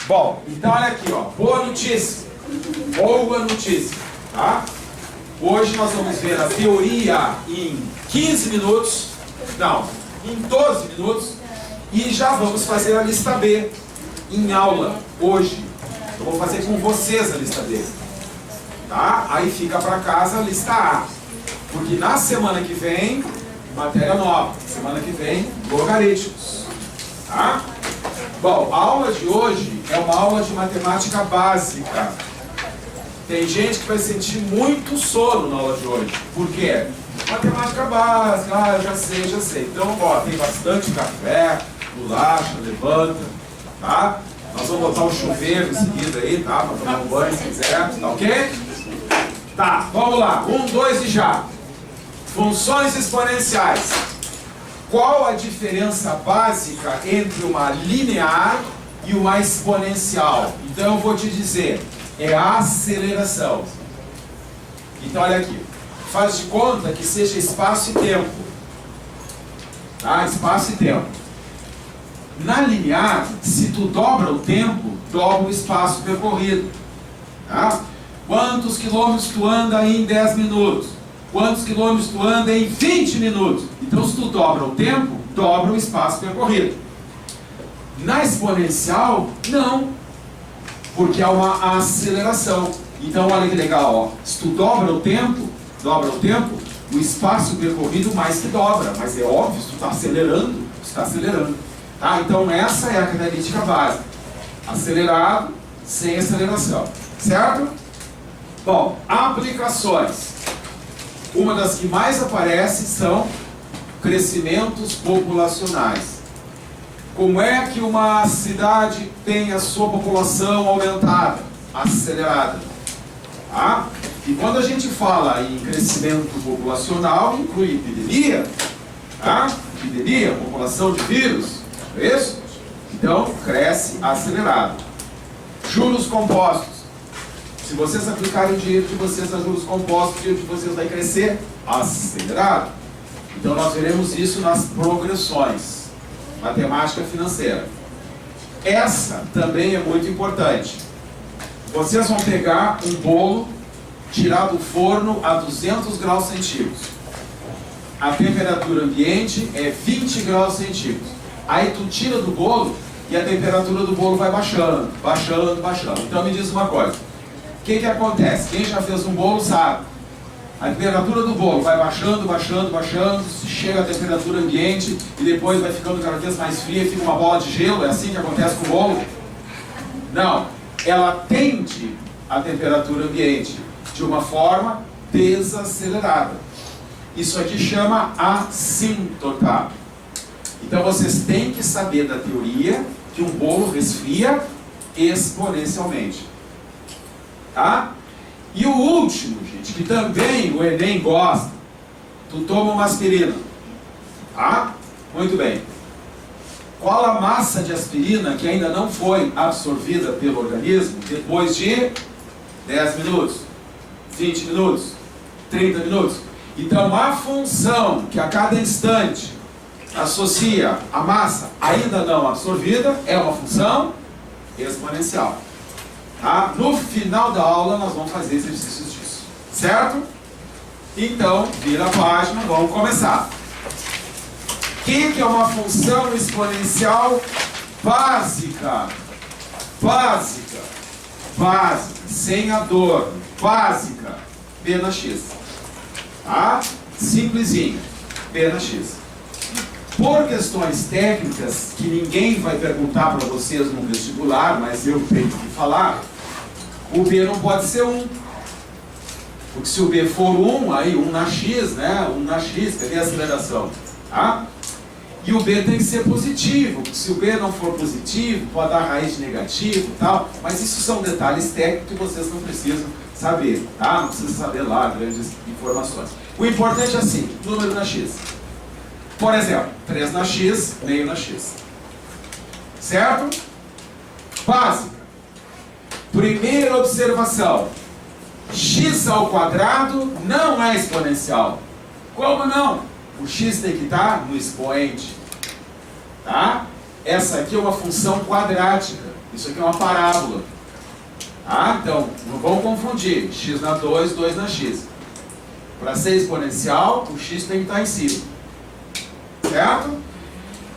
Bom, então olha aqui, ó, boa notícia, tá? Hoje nós vamos ver a teoria em 15 minutos, não, em 12 minutos, e já vamos fazer a lista B em aula, hoje. Eu vou fazer com vocês a lista B, tá? Aí fica para casa a lista A, porque na semana que vem, matéria nova, semana que vem, logaritmos, tá? Bom, a aula de hoje é uma aula de matemática básica. Tem gente que vai sentir muito sono na aula de hoje. Por quê? Matemática básica, já sei. Então, ó, tem bastante café, bolacha, levanta, tá? Nós vamos botar o chuveiro em seguida aí, tá? Para tomar um banho se quiser, tá ok? Tá, vamos lá. 1, 2 e já. Funções exponenciais. Qual a diferença básica entre uma linear e uma exponencial? Então eu vou te dizer, é a aceleração. Então olha aqui, faz de conta que seja espaço e tempo. Tá? Espaço e tempo. Na linear, se tu dobra o tempo, dobra o espaço percorrido. Tá? Quantos quilômetros tu anda em 10 minutos? Quantos quilômetros tu anda em 20 minutos? Então, se tu dobra o tempo, dobra o espaço percorrido. Na exponencial, não. Porque há uma aceleração. Então, olha que legal, ó. Se tu dobra o tempo, o espaço percorrido mais que dobra. Mas é óbvio, se tu está acelerando, Tá? Então, essa é a característica básica. Acelerado, sem aceleração. Certo? Bom, aplicações. Uma das que mais aparece são crescimentos populacionais. Como é que uma cidade tem a sua população aumentada, acelerada? Tá? E quando a gente fala em crescimento populacional, inclui epidemia, tá? Epidemia, população de vírus, não é isso? Então, cresce acelerado. Juros compostos. Se vocês aplicarem o dinheiro de vocês a juros compostos, o dinheiro de vocês vai crescer acelerado. Então nós veremos isso nas progressões. Matemática financeira. Essa também é muito importante. Vocês vão pegar um bolo, tirar do forno a 200 graus centígrados. A temperatura ambiente é 20 graus centígrados. Aí tu tira do bolo e a temperatura do bolo vai baixando. Então me diz uma coisa. O que acontece? Quem já fez um bolo sabe. A temperatura do bolo vai baixando, chega a temperatura ambiente e depois vai ficando cada vez mais fria e fica uma bola de gelo. É assim que acontece com o bolo? Não. Ela tende à temperatura ambiente de uma forma desacelerada. Isso aqui chama assíntota. Então vocês têm que saber da teoria que um bolo resfria exponencialmente. Tá? E o último, gente, que também o Enem gosta, tu toma uma aspirina. Tá? Muito bem. Qual a massa de aspirina que ainda não foi absorvida pelo organismo depois de 10 minutos, 20 minutos, 30 minutos? Então a função que a cada instante associa a massa ainda não absorvida é uma função exponencial. Tá? No final da aula nós vamos fazer exercícios disso, certo? Então, vira a página, vamos começar. O que é uma função exponencial básica? Básica, sem adorno, básica, B na X. Tá? Simplesinho, B na X. Por questões técnicas, que ninguém vai perguntar para vocês no vestibular, mas eu tenho que falar, o B não pode ser 1. Porque se o B for 1, aí 1 na X, né? 1 na X, cadê a aceleração? Tá? E o B tem que ser positivo, porque se o B não for positivo, pode dar raiz de negativo e tal, mas isso são detalhes técnicos que vocês não precisam saber, tá? Não precisa saber lá grandes informações. O importante é assim, número na X. Por exemplo, 3 na X, meio na X. Certo? Básica. Primeira observação. X ao quadrado não é exponencial. Como não? O X tem que estar no expoente. Tá? Essa aqui é uma função quadrática. Isso aqui é uma parábola. Ah, então, não vamos confundir. X na 2, 2 na x. Para ser exponencial, o x tem que estar em cima. Certo?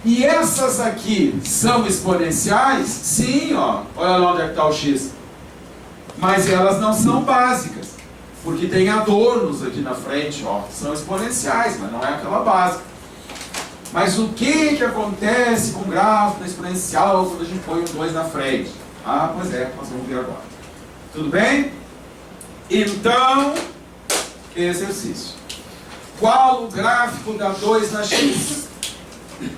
E essas aqui são exponenciais? Sim, ó. Olha lá onde é que está o x. Mas elas não são básicas. Porque tem adornos aqui na frente, ó. São exponenciais, mas não é aquela básica. Mas o que acontece com o gráfico exponencial quando a gente põe um 2 na frente? Ah, pois é, nós vamos ver agora. Tudo bem? Então, exercício. Qual o gráfico da 2 na x?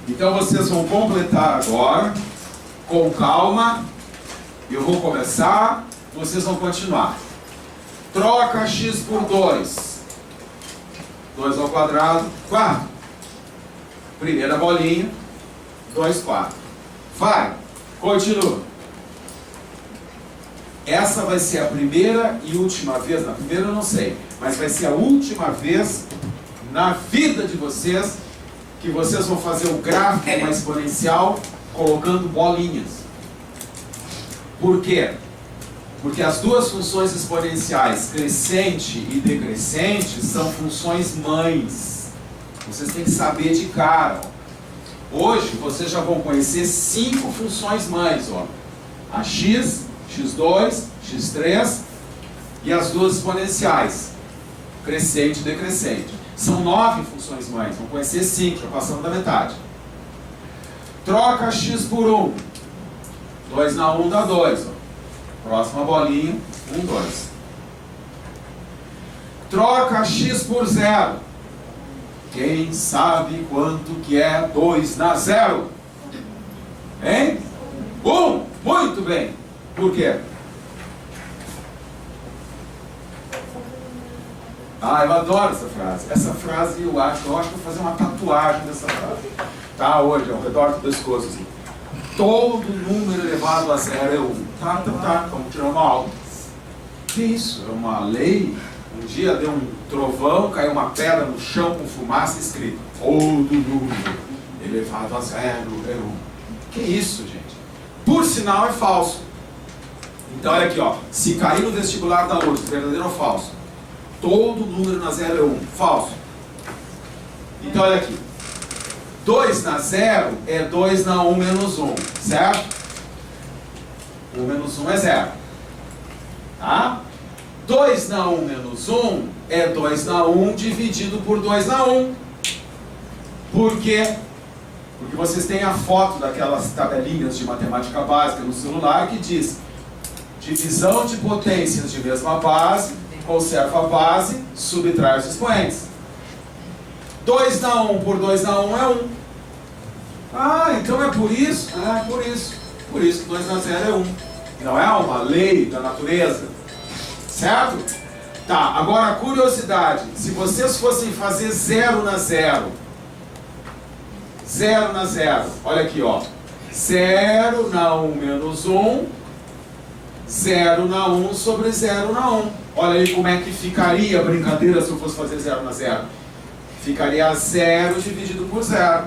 Então vocês vão completar agora, com calma. Eu vou começar, vocês vão continuar. Troca x por 2. 2 ao quadrado, 4. Primeira bolinha, 2, 4. Vai, continua. Essa vai ser a primeira e última vez, na primeira eu não sei, mas vai ser a última vez na vida de vocês que vocês vão fazer o gráfico de uma exponencial colocando bolinhas. Por quê? Porque as duas funções exponenciais, crescente e decrescente, são funções mães. Vocês têm que saber de cara. Hoje vocês já vão conhecer 5 funções mães. Ó. A x, x2, x3 e as duas exponenciais, crescente e decrescente. São 9 funções mães, vão conhecer 5, já passamos da metade. Troca x por 1. 2 na 1 dá 2. Ó. Próxima bolinha, 1, 2. Troca x por 0. Quem sabe quanto que é 2 na 0? Hein? 1. Muito bem. Por quê? Ah, eu adoro essa frase. Essa frase eu acho que eu vou fazer uma tatuagem dessa frase. Tá, hoje, ao redor do pescoço, assim. Todo número elevado a 0 é 1. Tá, vamos tirar uma aula. Que isso? É uma lei? Um dia deu um trovão, caiu uma pedra no chão com fumaça escrito: todo número elevado a 0 é 1. Que isso, gente? Por sinal é falso. Então olha aqui, ó. Se cair no vestibular da URSS, verdadeiro ou falso? Todo número na 0 é 1. Falso. Então olha aqui. 2 na 0 é 2 na 1 menos 1. Certo? 1 menos 1 é 0. Tá? 2 na 1 menos 1 é 2 na 1 dividido por 2 na 1. Por quê? Porque vocês têm a foto daquelas tabelinhas de matemática básica no celular que diz: divisão de potências de mesma base, conserva a base, subtrai os expoentes. 2 na 1 por 2 na 1 é 1. Ah, então é por isso? É por isso. Por isso que 2 na 0 é 1. Não é uma lei da natureza. Certo? Tá, agora a curiosidade. Se vocês fossem fazer 0 na 0. 0 na 0. Olha aqui, ó. 0 na 1 menos 1. 0 na 1 sobre 0 na 1. Olha aí como é que ficaria a brincadeira se eu fosse fazer 0 na 0. Ficaria 0 dividido por 0.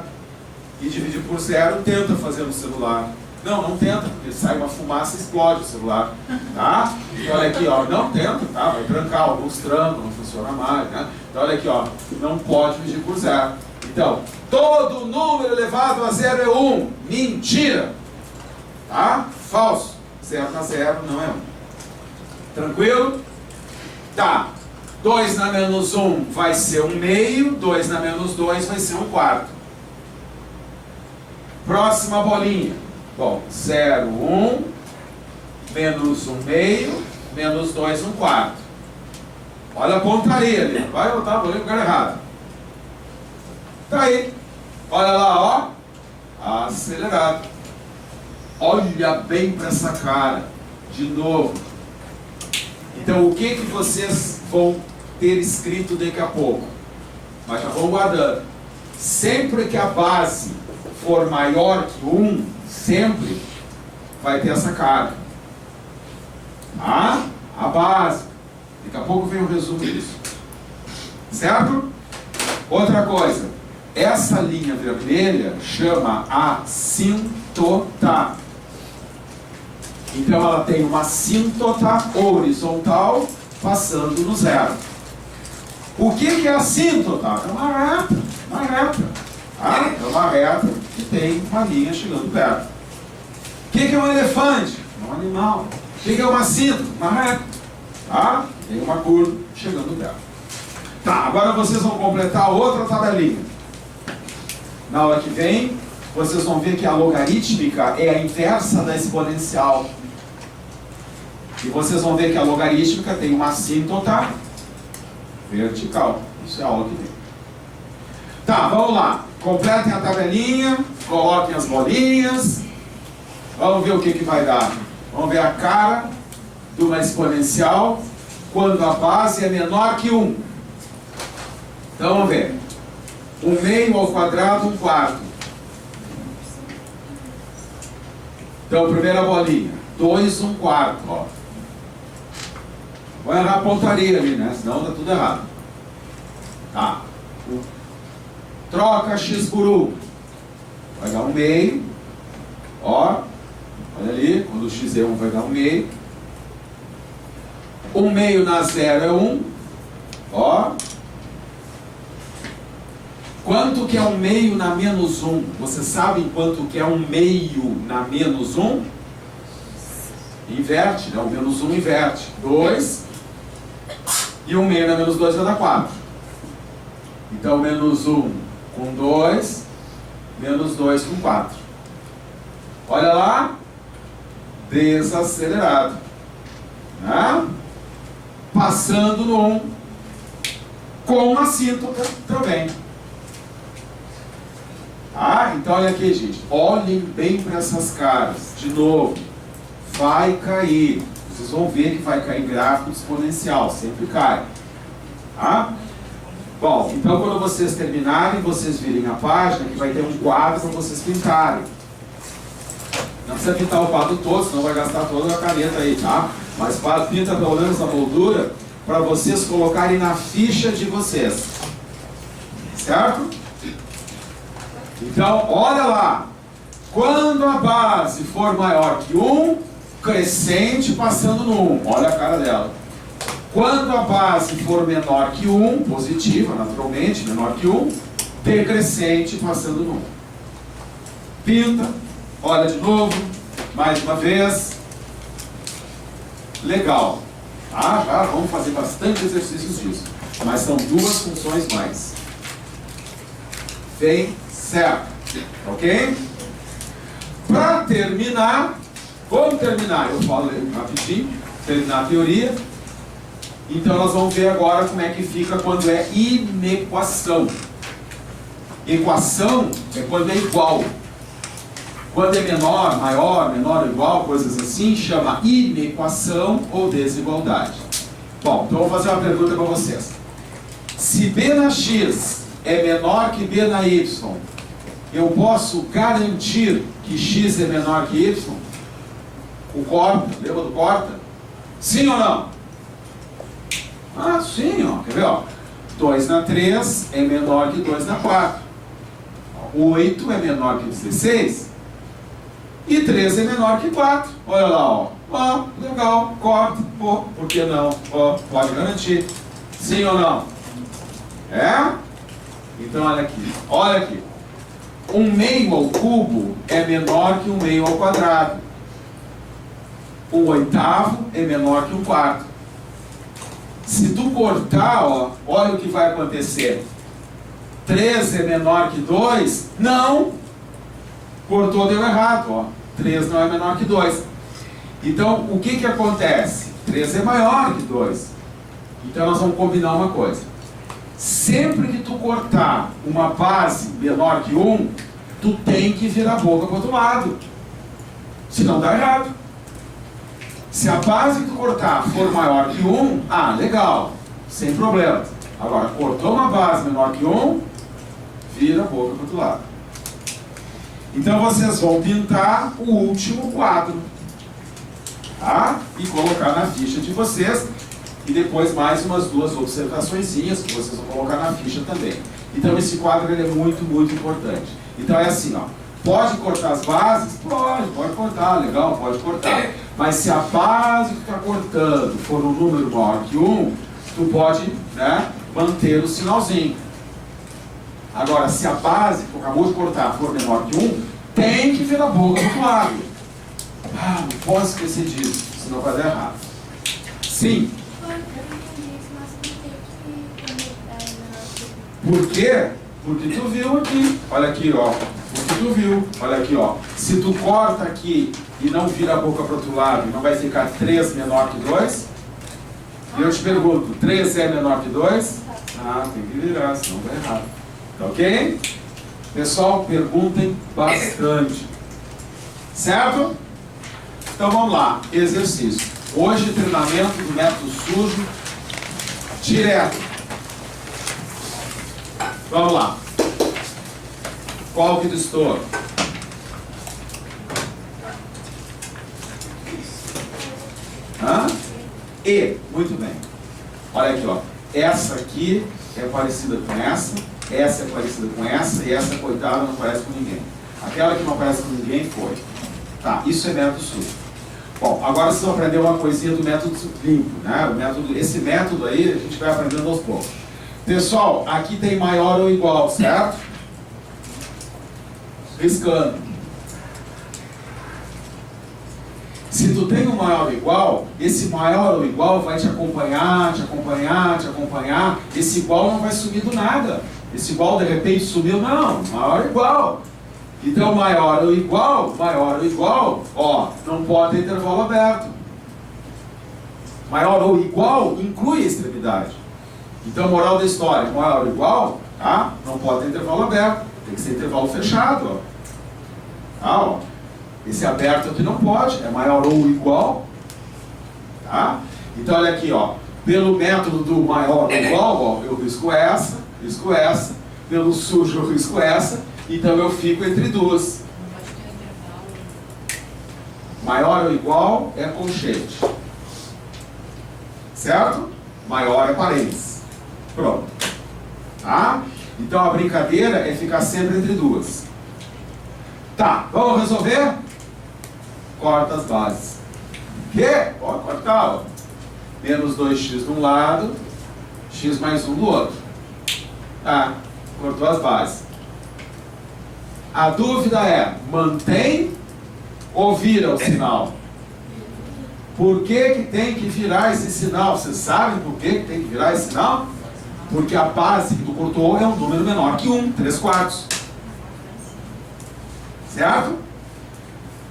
E dividir por 0 tenta fazer no celular. Não tenta, porque sai uma fumaça e explode o celular. Tá? E olha aqui, ó. Não tenta, tá? Vai trancar, alguns trancam, não funciona mais, né? Então olha aqui, ó. Não pode dividir por 0. Então, todo número elevado a 0 é 1. Mentira! Tá? Falso. 0 na 0 não é 1. Tranquilo? Tá. 2 na menos 1 vai ser 1 meio. 2 na menos 2 vai ser 1 quarto. Próxima bolinha. Bom, 0, 1. Menos 1 meio. Menos 2, 1 quarto. Olha a pontaria ali. Vai botar a bolinha no lugar errado. Tá aí. Olha lá, ó. Acelerado. Olha bem para essa cara. De novo. Então, o que vocês vão ter escrito daqui a pouco? Mas já vão guardando. Sempre que a base for maior que 1, sempre vai ter essa cara. Tá? A base. Daqui a pouco vem o resumo disso. Certo? Outra coisa. Essa linha vermelha chama assíntota. Então ela tem uma assíntota horizontal passando no zero. O que é assíntota? É uma reta, tá? É uma reta que tem uma linha chegando perto. O que é um elefante? É um animal. O que é uma assíntota? Uma reta, tá? Tem uma curva chegando perto. Tá, agora vocês vão completar outra tabelinha. Na aula que vem, vocês vão ver que a logarítmica é a inversa da exponencial. E vocês vão ver que a logarítmica tem uma assíntota vertical. Isso é a aula que vem. Tá, vamos lá. Completem a tabelinha, coloquem as bolinhas. Vamos ver o que vai dar. Vamos ver a cara de uma exponencial quando a base é menor que 1. Então vamos ver. 1 meio ao quadrado, 1 quarto. Então, primeira bolinha. 2, 1 quarto. Ó. Vou errar a pontaria ali, né? Senão dá tudo errado. Tá. Troca x por 1. Vai dar 1 meio. Ó. Olha ali. Quando o x é 1, vai dar 1 meio. 1 meio na 0 é 1. Ó. Quanto que é 1 meio na menos 1? Vocês sabem quanto que é 1 meio na menos 1? Inverte, né? O menos 1 inverte. 2. E 1 meio na menos 2 vai dar 4. Então, menos 1 com 2, menos 2 com 4. Olha lá. Desacelerado. Né? Passando no 1. Com uma assíntota também. Então olha aqui, gente. Olhem bem para essas caras. De novo. Vai cair. Vocês vão ver que vai cair gráfico exponencial. Sempre cai. Tá? Bom, então quando vocês terminarem, vocês virem a página, que vai ter um quadro para vocês pintarem. Não precisa pintar o quadro todo, senão vai gastar toda a caneta aí, tá? Mas pinta pelo menos a moldura para vocês colocarem na ficha de vocês. Certo? Então, olha lá. Quando a base for maior que 1, crescente passando no 1. Olha a cara dela. Quando a base for menor que 1, positiva, naturalmente, menor que 1, decrescente passando no 1. Pinta. Olha de novo. Mais uma vez. Legal. Já vamos fazer bastante exercícios disso. Mas são 2 funções mais. Bem certo. Ok? Para terminar, vamos terminar. Eu falo rapidinho. Terminar a teoria. Então nós vamos ver agora como é que fica quando é inequação. Equação é quando é igual. Quando é menor, maior, menor, igual, coisas assim, chama inequação ou desigualdade. Bom, então eu vou fazer uma pergunta para vocês. Se B na x é menor que B na y, eu posso garantir que x é menor que y? O corta, lembra do corta? Sim ou não? Sim, ó. Quer ver, ó? 2 na 3 é menor que 2 na 4. 8 é menor que 16. E 3 é menor que 4. Olha lá, ó. Legal, corta. Por que não? Pode garantir. Sim ou não? É? Então, olha aqui. Olha aqui. 1 meio ao cubo é menor que 1 meio ao quadrado. 1 oitavo é menor que 1 quarto. Se tu cortar, ó, olha o que vai acontecer. 3 é menor que 2? Não! Cortou, deu errado, ó. 3 não é menor que 2. Então, o que acontece? 3 é maior que 2. Então, nós vamos combinar uma coisa. Sempre que tu cortar uma base menor que 1, tu tem que virar a boca para o outro lado. Senão dá errado. Se a base que tu cortar for maior que 1, legal, sem problema. Agora, cortou uma base menor que 1, vira a boca para o outro lado. Então vocês vão pintar o último quadro, tá? E colocar na ficha de vocês. E depois mais umas 2 observaçõezinhas que vocês vão colocar na ficha também. Então esse quadro ele é muito, muito importante. Então é assim, ó. Pode cortar as bases? Pode cortar, legal, pode cortar. Mas se a base que tu está cortando for um número maior que 1, tu pode, né, manter o sinalzinho. Agora, se a base que tu acabou de cortar for menor que 1, tem que virar a boca do outro lado. Ah, não posso esquecer disso, senão vai dar errado. Sim. Por quê? Porque tu viu aqui. Olha aqui, ó. Porque tu viu. Olha aqui, ó. Se tu corta aqui e não vira a boca para o outro lado, não vai ficar 3 menor que 2? E eu te pergunto, 3 é menor que 2? Ah, tem que virar, senão vai errado. Tá ok? Pessoal, perguntem bastante. Certo? Então vamos lá. Exercício. Hoje, treinamento do método sujo direto. Vamos lá. Qual que do estouro? Hã? E, muito bem. Olha aqui, ó. Essa aqui é parecida com essa é parecida com essa, e essa, coitada, não parece com ninguém. Aquela que não parece com ninguém foi. Tá, isso é método sujo. Bom, agora vocês vão aprender uma coisinha do método limpo, né? Esse método aí a gente vai aprendendo aos poucos. Pessoal, aqui tem maior ou igual, certo? Riscando. Se tu tem um maior ou igual, esse maior ou igual vai te acompanhar, te acompanhar, te acompanhar. Esse igual não vai sumir do nada. Esse igual de repente sumiu, não. Maior ou igual. Então maior ou igual, ó, não pode ter intervalo aberto. Maior ou igual inclui a extremidade. Então, moral da história, maior ou igual, tá? Não pode ter intervalo aberto. Tem que ser intervalo fechado, ó. Tá, ó. Esse aberto aqui não pode, é maior ou igual, tá? Então, olha aqui, ó. Pelo método do maior ou igual, ó, eu risco essa. Pelo sujo, eu risco essa. Então, eu fico entre duas. Maior ou igual é colchete. Certo? Maior é parênteses. Pronto. Tá? Então, a brincadeira é ficar sempre entre duas. Tá, vamos resolver? Corta as bases. Que? Pode cortar, ó. Menos 2x de um lado, x mais 1 do outro. Tá, cortou as bases. A dúvida é, mantém ou vira o sinal? Por que tem que virar esse sinal? Vocês sabem por que tem que virar esse sinal? Porque a base que tu cortou é um número menor que 1, 3/4. Certo?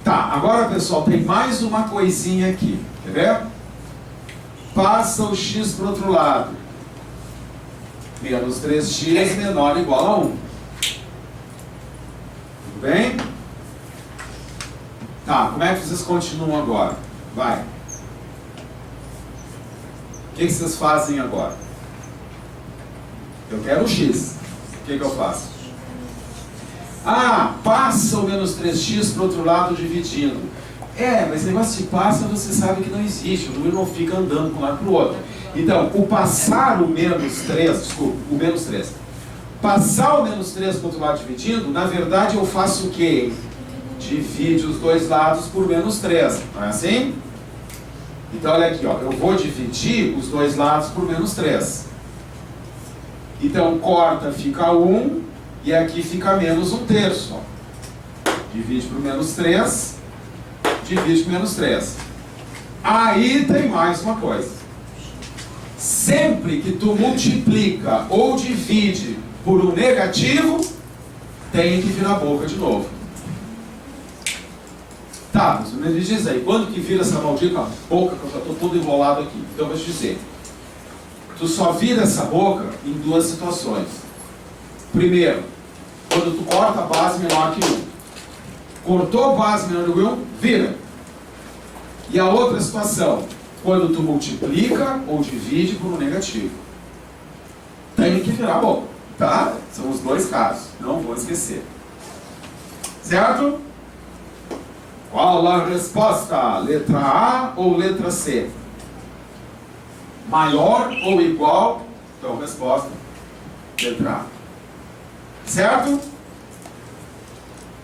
Tá, agora pessoal, tem mais uma coisinha aqui. Quer ver? Passa o x para o outro lado. Menos 3x menor ou igual a 1. Tudo bem? Tá, como é que vocês continuam agora? Vai. O que vocês fazem agora? Eu quero o x. O que eu faço? Ah, passa o menos 3x para o outro lado dividindo. Mas esse negócio de passa você sabe que não existe. O número não fica andando de um lado para o outro. Então, o passar o menos 3, desculpa, o menos 3. Passar o menos 3 para o outro lado dividindo, na verdade eu faço o quê? Divide os dois lados por menos 3. Não é assim? Então, olha aqui, ó. Eu vou dividir os dois lados por menos 3. Então, corta, fica 1. E aqui fica menos 1/3. Ó. Divide por menos 3. Divide por menos 3. Aí tem mais uma coisa. Sempre que tu multiplica ou divide por um negativo, tem que virar a boca de novo. Tá, mas me diz aí, quando que vira essa maldita boca, que eu já estou todo enrolado aqui? Então eu vou te dizer. Tu só vira essa boca em duas situações. Primeiro, quando tu corta a base menor que 1. Cortou a base menor que 1, vira. E a outra situação, quando tu multiplica ou divide por um negativo. Tem que virar a boca, tá? São os dois casos, não vou esquecer. Certo? Qual a resposta? Letra A ou letra C? Maior ou igual? Então, resposta, letra A. Certo?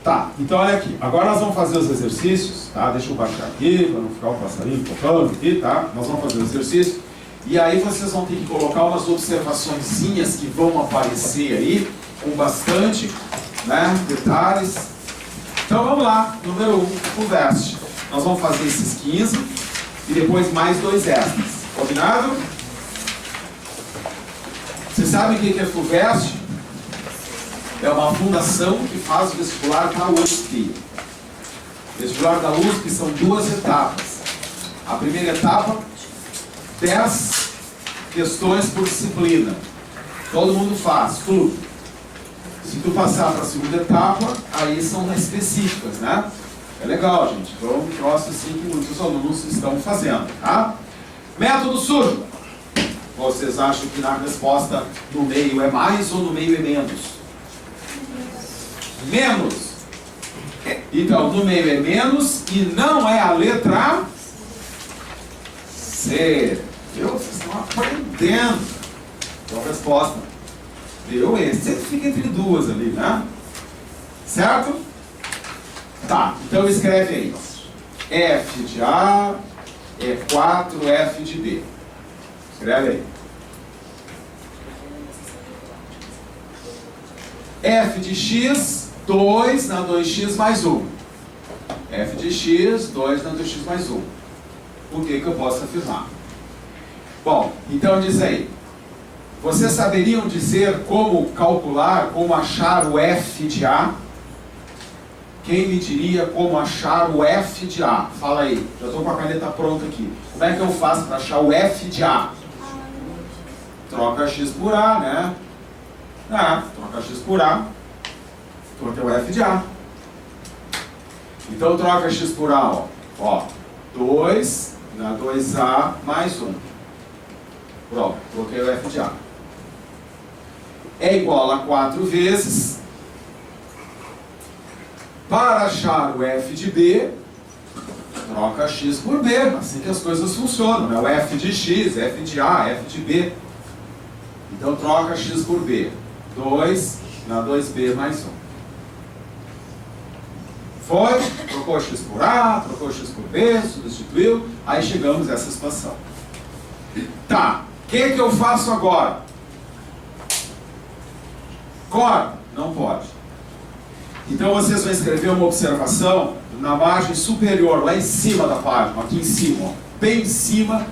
Tá, então olha aqui. Agora nós vamos fazer os exercícios, tá? Deixa eu baixar aqui, para não ficar o passarinho tocando aqui, tá? Nós vamos fazer o exercício. E aí vocês vão ter que colocar umas observaçõezinhas que vão aparecer aí, com bastante, né, detalhes. Então vamos lá, número 1, FUVEST. Nós vamos fazer esses 15 e depois mais 2 extras. Combinado? Vocês sabem o que é FUVEST? É uma fundação que faz o vestibular da USP. O vestibular da USP são 2 etapas. A primeira etapa, 10 questões por disciplina. Todo mundo faz, tudo. Se tu passar para a segunda etapa, aí são mais específicas, né? É legal, gente. Então, um troço assim que muitos alunos estão fazendo, tá? Método sujo. Vocês acham que na resposta no meio é mais ou no meio é menos? Menos. Então, no meio é menos e não é a letra C. Viu? Vocês estão aprendendo. Então, a resposta. Viu? Sempre fica entre 2 ali, né? Certo? Tá, então escreve aí. F de A é 4F de B. Escreve aí. F de X, 2 na 2x mais 1. F de X, 2 na 2x mais 1. O que eu posso afirmar? Bom, então diz aí. Vocês saberiam dizer como calcular, como achar o F de A? Quem me diria como achar o F de A? Fala aí, já estou com a caneta pronta aqui. Como é que eu faço para achar o F de A? Troca X por A, né? Troca X por A. Troca o F de A. Então troca X por A, ó. 2 na 2A mais 1. Pronto, troquei o F de A. É igual a 4 vezes. Para achar o F de B, troca X por B. Assim que as coisas funcionam, né? O F de X, F de A, F de B. Então troca X por B. 2 na 2B mais 1. Foi, trocou X por A, trocou X por B, substituiu, aí chegamos a essa situação. Tá, o que eu faço agora? Corta? Não pode. Então vocês vão escrever uma observação na margem superior, lá em cima da página, aqui em cima, ó, bem em cima,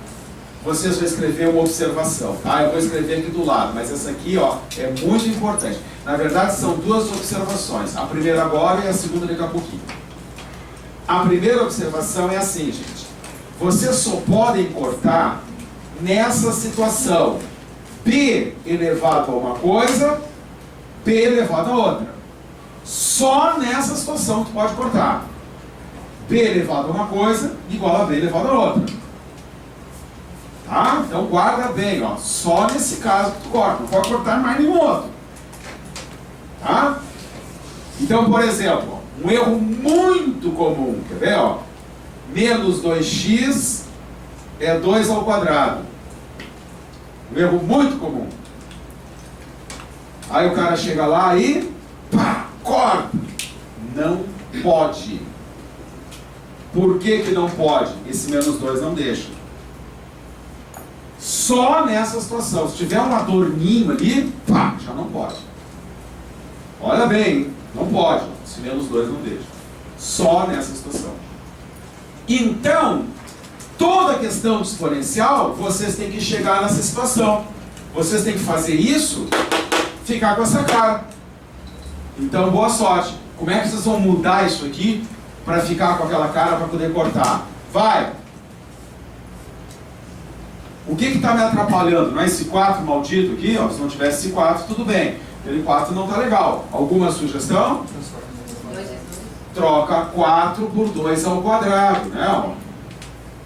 vocês vão escrever uma observação, tá? Eu vou escrever aqui do lado, mas essa aqui, ó, é muito importante. Na verdade, são 2 observações. A primeira agora e a segunda daqui a pouquinho. A primeira observação é assim, gente. Vocês só podem cortar nessa situação. P elevado a uma coisa, P elevado a outra. Só nessa situação que tu pode cortar. B elevado a uma coisa igual a B elevado a outra. Tá? Então guarda bem, ó. Só nesse caso que tu corta. Não pode cortar mais nenhum outro. Tá? Então, por exemplo, um erro muito comum, quer ver? Ó? Menos 2x é 2 ao quadrado. Um erro muito comum. Aí o cara chega lá e pá, corta. Não pode. Por que que não pode? Esse menos 2 não deixa. Só nessa situação. Se tiver um adorninho ali, pá, já não pode. Olha bem, hein? Não pode. Esse menos 2 não deixa. Só nessa situação. Então, toda questão de exponencial, vocês têm que chegar nessa situação. Vocês têm que fazer isso, ficar com essa cara. Então, boa sorte. Como é que vocês vão mudar isso aqui para ficar com aquela cara para poder cortar? Vai! O que está me atrapalhando? Não é esse 4 maldito aqui? Ó, se não tivesse esse 4, tudo bem. Aquele 4 não está legal. Alguma sugestão? Troca 4 por 2 ao quadrado, né? Ó.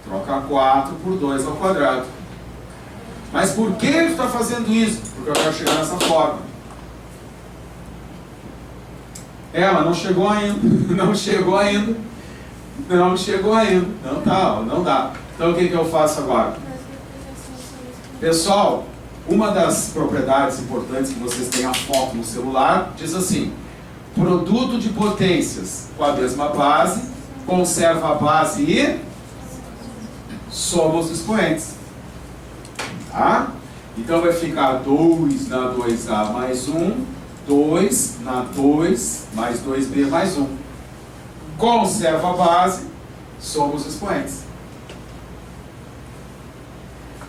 Troca 4 por 2 ao quadrado. Mas por que ele está fazendo isso? Porque eu quero chegar nessa forma. Ela não chegou ainda. Não chegou ainda. Não chegou ainda. Não tá, não dá. Então o que eu faço agora? Pessoal, uma das propriedades importantes que vocês têm a foto no celular diz assim: produto de potências com a mesma base, conserva a base e soma os expoentes. Tá? Então vai ficar 2 na 2A mais 1, 2 na 2 mais 2B mais 1. Conserva a base, soma os expoentes.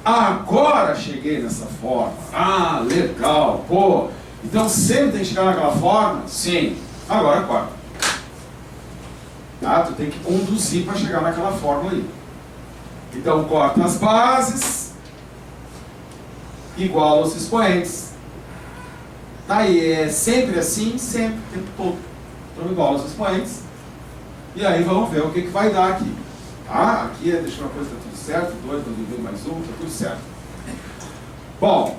Agora cheguei nessa forma. Ah, legal, pô. Então sempre tem que chegar naquela forma? Sim. Agora corta. Tá? Tu tem que conduzir para chegar naquela forma aí. Então corta as bases, igual aos expoentes. Tá? E é sempre assim, sempre, o tempo todo. Então igual aos expoentes. E aí vamos ver o que vai dar aqui. Tá? Aqui é deixar uma coisa, tá tudo certo. 2 dividido mais 1, tá tudo certo. Bom,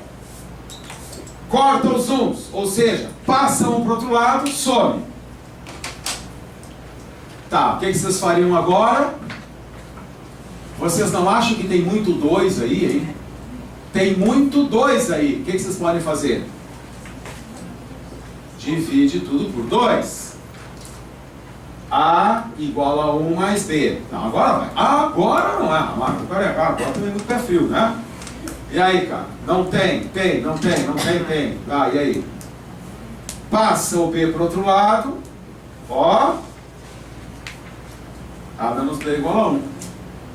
corta os uns, ou seja, passa um para o outro lado, some. Tá, o que vocês fariam agora? Vocês não acham que tem muito 2 aí, hein? Tem muito 2 aí. O que vocês podem fazer? Divide tudo por 2. A igual a 1 mais B. Não, agora vai. Agora não é. Agora também muito pé frio, né? E aí, cara? Não tem. Ah, e aí? Passa o B para o outro lado. Ó. A menos B igual a 1.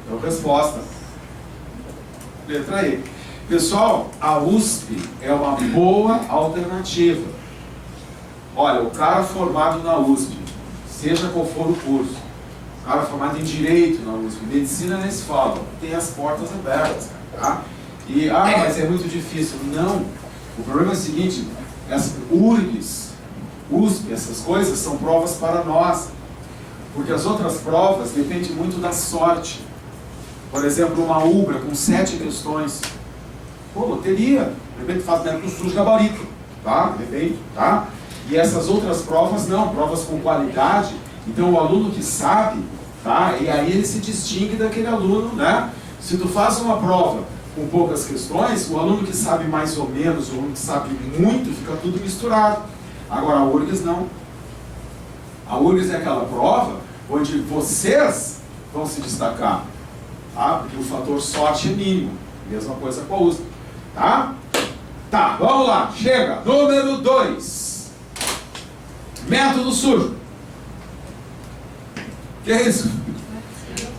Então, resposta. Letra E. Pessoal, a USP é uma boa alternativa. Olha, o cara formado na USP, seja qual for o curso, o cara formado em Direito na USP, Medicina nem se fala, tem as portas abertas, tá? E, mas é muito difícil. Não. O problema é o seguinte, as URGS, USP, essas coisas são provas para nós. Porque as outras provas dependem muito da sorte. Por exemplo, uma UBRA com 7 questões. Pô, loteria. De repente faz dentro do SUS gabarito. Tá? De repente, tá? E essas outras provas não, provas com qualidade. Então o aluno que sabe, tá? E aí ele se distingue daquele aluno, né? Se tu faz uma prova com poucas questões, o aluno que sabe mais ou menos, o aluno que sabe muito, fica tudo misturado. Agora a URGS não. A URGS é aquela prova onde vocês vão se destacar, tá? Porque o fator sorte é mínimo. Mesma coisa com a USP, tá? Tá, vamos lá, chega. Número 2. Método sujo. Que é isso?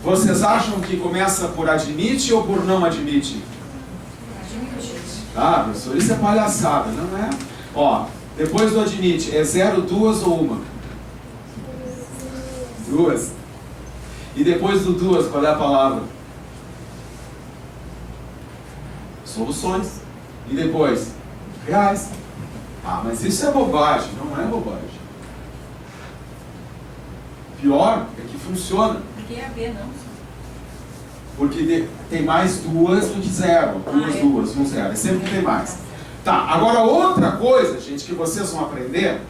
Vocês acham que começa por admite ou por não admite? Ah, professor, isso é palhaçada, não é? Ó, depois do admite, é 0, 2 ou 1? 2. E depois do 2, qual é a palavra? Soluções. E depois? Reais. Ah, mas isso é bobagem, não é bobagem. Pior é que funciona. Aqui é a B, não. Porque tem mais 2 do que 0. 2, 1, 0. É sempre que tem mais. Tá, agora outra coisa, gente, que vocês vão aprender.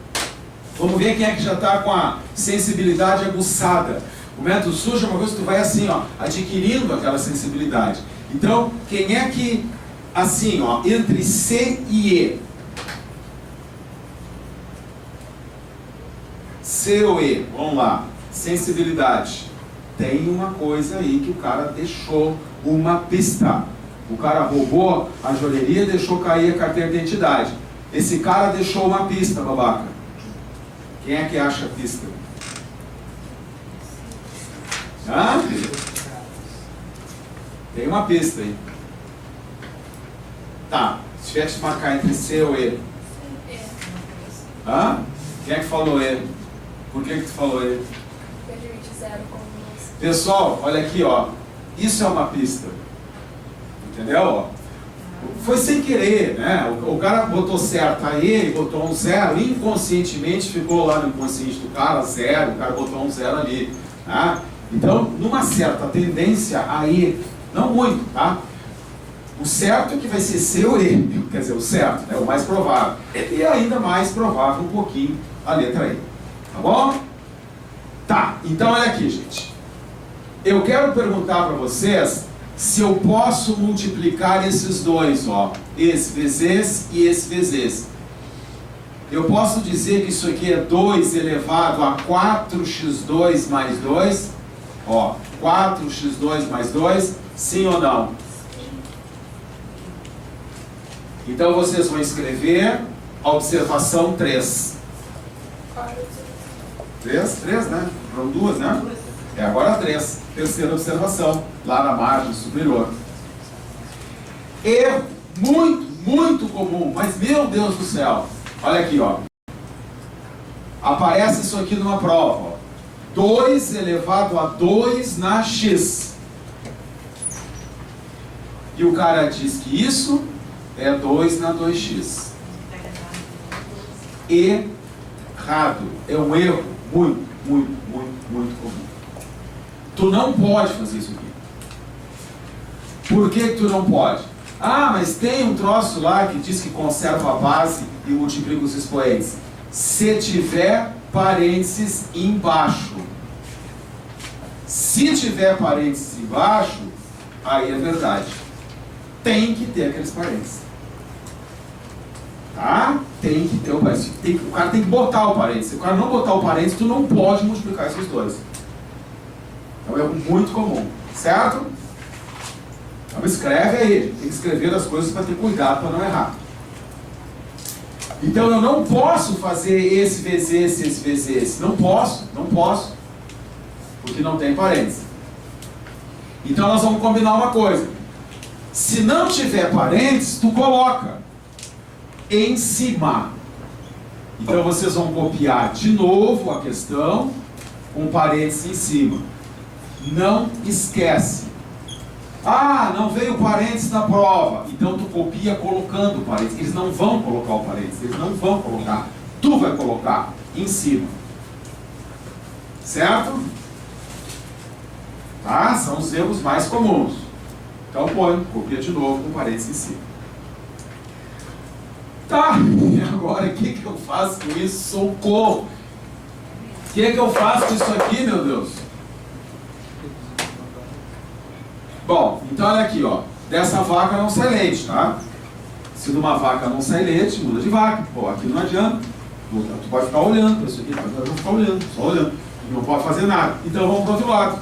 Vamos ver quem é que já está com a sensibilidade aguçada. O método sujo é uma coisa que tu vai assim, ó, adquirindo aquela sensibilidade. Então, quem é que, assim, ó, entre C e E? C ou E? Vamos lá. Sensibilidade. Tem uma coisa aí que o cara deixou uma pista. O cara roubou a joalheria e deixou cair a carteira de identidade. Esse cara deixou uma pista, babaca. Quem é que acha a pista? Hã? Tem uma pista aí. Tá, se tiver que marcar entre C ou E. Hã? Quem é que falou E? Por que tu falou E? Pessoal, olha aqui, ó. Isso é uma pista. Entendeu? Ó. Foi sem querer, né? O cara botou certo a E, botou um 0, inconscientemente ficou lá no inconsciente do cara, 0, o cara botou um 0 ali. Tá? Então, numa certa tendência a E, não muito, tá? O certo é que vai ser C ou E, quer dizer, o certo, né? O mais provável. E ainda mais provável um pouquinho a letra E. Tá bom? Tá, então olha aqui, gente. Eu quero perguntar para vocês se eu posso multiplicar esses dois, ó, esse vezes esse e esse vezes. Eu posso dizer que isso aqui é 2 elevado a 4x2 mais 2? Ó, 4x2 mais 2, sim ou não? Então vocês vão escrever a observação 3. 3, né? Foram 2, né? É agora 3. Terceira observação, lá na margem superior. Erro muito, muito comum, mas meu Deus do céu. Olha aqui, ó. Aparece isso aqui numa prova, ó. 2 elevado a 2 na x. E o cara diz que isso é 2 na 2x. Errado. É um erro muito, muito, muito, muito comum. Tu não pode fazer isso aqui. Por que tu não pode? Ah, mas tem um troço lá que diz que conserva a base e multiplica os expoentes. Se tiver parênteses embaixo. Se tiver parênteses embaixo, aí é verdade. Tem que ter aqueles parênteses. Tá? Tem que ter o parênteses. O cara tem que botar o parênteses. Se o cara não botar o parênteses, tu não pode multiplicar esses dois. Então é muito comum. Certo? Então escreve aí. Tem que escrever as coisas para ter cuidado para não errar. Então eu não posso fazer esse vezes esse vezes esse. Não posso. Porque não tem parênteses. Então nós vamos combinar uma coisa. Se não tiver parênteses, tu coloca em cima. Então vocês vão copiar de novo a questão com parênteses em cima. Não esquece. Ah, não veio parênteses na prova. Então tu copia colocando parênteses. Eles não vão colocar o parênteses. Eles não vão colocar. Tu vai colocar em cima. Certo? Tá? São os erros mais comuns. Então põe, copia de novo com parênteses em cima. Tá, e agora o que eu faço com isso? Socorro! O que eu faço com isso aqui, meu Deus? Bom, então olha aqui, ó. Dessa vaca não sai leite, tá? Se de uma vaca não sai leite, muda de vaca. Pô, aqui não adianta. Tu pode ficar olhando para isso aqui, pode ficar olhando, só olhando. Não pode fazer nada. Então vamos para o outro lado.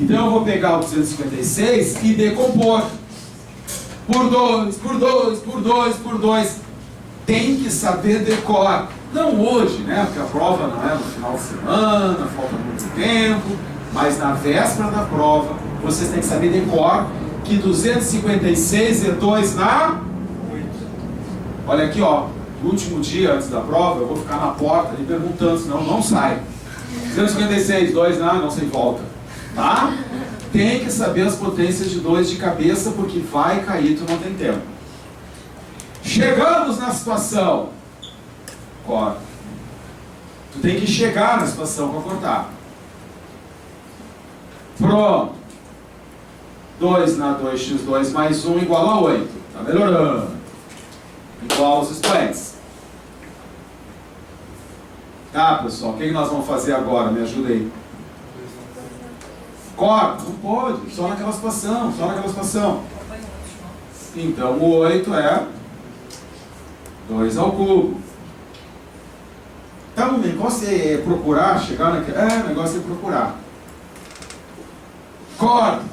Então eu vou pegar o 256 e decompor. Por 2, por 2, por 2, por 2. Tem que saber decor. Não hoje, né? Porque a prova não é no final de semana, falta muito tempo. Mas na véspera da prova, vocês têm que saber decor que 256 é 2 na 8. Olha aqui, ó. No último dia antes da prova, eu vou ficar na porta ali perguntando, senão não sai. 256, 2 na, não sem volta. Tá? Tem que saber as potências de 2 de cabeça, porque vai cair, tu não tem tempo. Chegamos na situação. Corta. Tu tem que chegar na situação para cortar. Pronto. 2 na 2x2 mais 1 igual a 8. Tá melhorando. Igual aos expoentes. Tá, pessoal? O que nós vamos fazer agora? Me ajuda aí. Corta, não pode, só naquela situação, Então o 8 é 2 ao cubo. Então o negócio é procurar, chegar naquele... o negócio é procurar. Corta.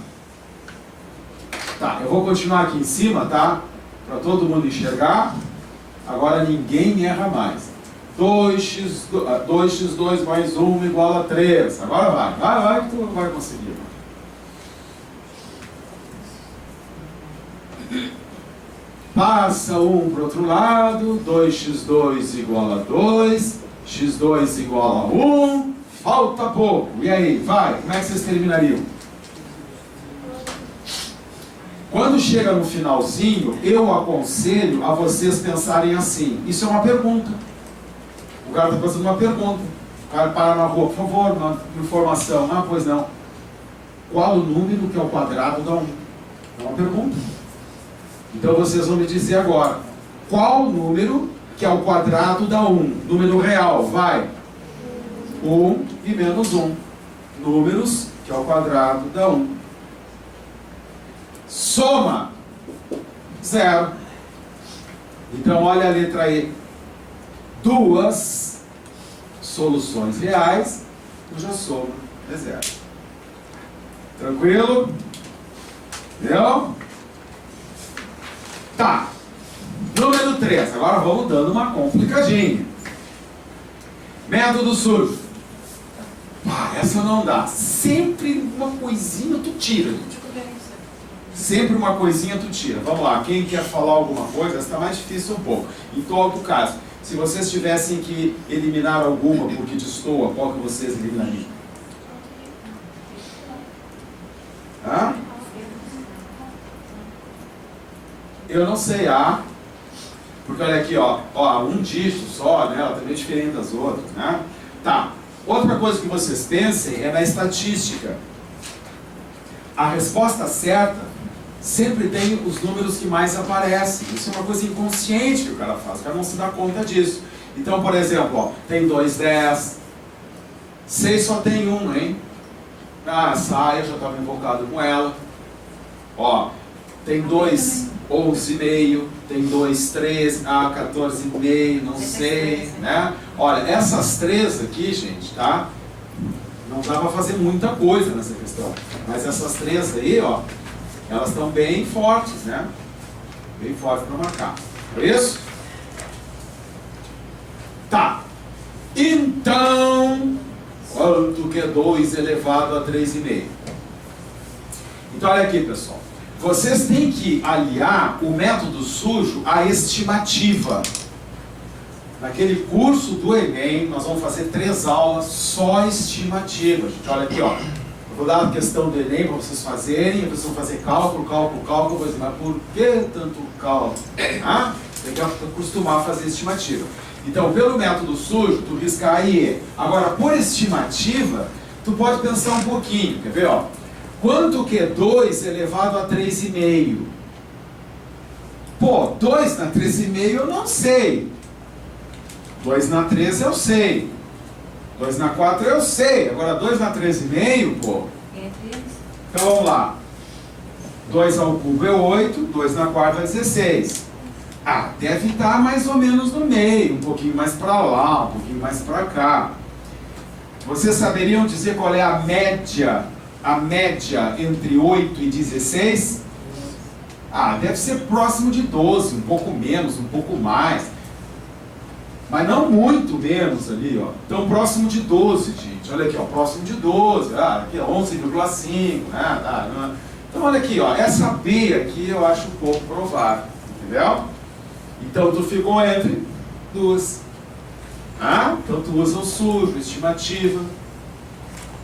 Tá, eu vou continuar aqui em cima, tá? Para todo mundo enxergar. Agora ninguém erra mais. 2x2 mais 1 igual a 3. Agora vai que tu vai conseguir. Passa 1 para o outro lado. 2x2 igual a 2. x2 igual a 1. Falta pouco. E aí, vai. Como é que vocês terminariam? Quando chega no finalzinho, eu aconselho a vocês pensarem assim. Isso é uma pergunta. O cara está fazendo uma pergunta. O cara para na rua, por favor, uma informação. Ah, pois não. Qual o número que é o quadrado da 1? É uma pergunta. Então vocês vão me dizer agora. Qual o número que é o quadrado da 1? Número real, vai. 1 e menos 1. Números que é o quadrado da 1. Soma. 0. Então olha a letra E. duas soluções reais, cuja soma é zero. Tranquilo? Entendeu? Tá. Número 3. Agora vamos dando uma complicadinha. Método sujo. Essa não dá. Sempre uma coisinha tu tira. Sempre uma coisinha tu tira. Vamos lá. Quem quer falar alguma coisa? Essa está mais difícil um pouco. Em todo caso, se vocês tivessem que eliminar alguma porque destoa, qual que vocês eliminariam? Hã? Eu não sei, porque olha aqui, ó, um dígito só, né? Ela também é diferente das outras, né? Tá. Outra coisa que vocês pensem é na estatística. A resposta certa sempre tem os números que mais aparecem. Isso é uma coisa inconsciente que o cara faz, o cara não se dá conta disso. Então, por exemplo, ó, tem 2, 10, 6 só tem um, hein? Saia, já estava invocado com ela. Ó, tem 2, 11,5, tem 2, 13, 14,5, não sei, né? Olha, essas 3 aqui, gente, tá? Não dá para fazer muita coisa nessa questão. Mas essas 3 aí, ó, elas estão bem fortes, né? Bem fortes para marcar. Por isso? Tá. Então, quanto que é 2 elevado a 3,5? Então, olha aqui, pessoal. Vocês têm que aliar o método sujo à estimativa. Naquele curso do Enem, nós vamos fazer 3 aulas só estimativa. Gente, olha aqui, ó. Eu vou dar a questão do Enem para vocês fazerem, vocês vão fazer cálculo, mas por que tanto cálculo? Tem que acostumar a fazer estimativa. Então, pelo método sujo, tu riscar aí. Agora, por estimativa, tu pode pensar um pouquinho, quer ver, ó? Quanto que é 2 elevado a 3,5? Pô, 2 na 3,5 eu não sei. 2 na 13 eu sei. 2 na 4 eu sei. Agora 2 na 13,5, pô. Então vamos lá. 2 ao cubo é 8, 2 na 4 é 16. Deve estar mais ou menos no meio, um pouquinho mais para lá, um pouquinho mais para cá. Vocês saberiam dizer qual é a média entre 8 e 16? Deve ser próximo de 12, um pouco menos, um pouco mais. Mas não muito menos ali, ó. Então, próximo de 12, gente. Olha aqui, ó, próximo de 12. Aqui, 11,5, né? Então, olha aqui, ó. Essa B aqui eu acho um pouco provável. Entendeu? Então, tu ficou entre 2. Então, tu usa o sujo, estimativa.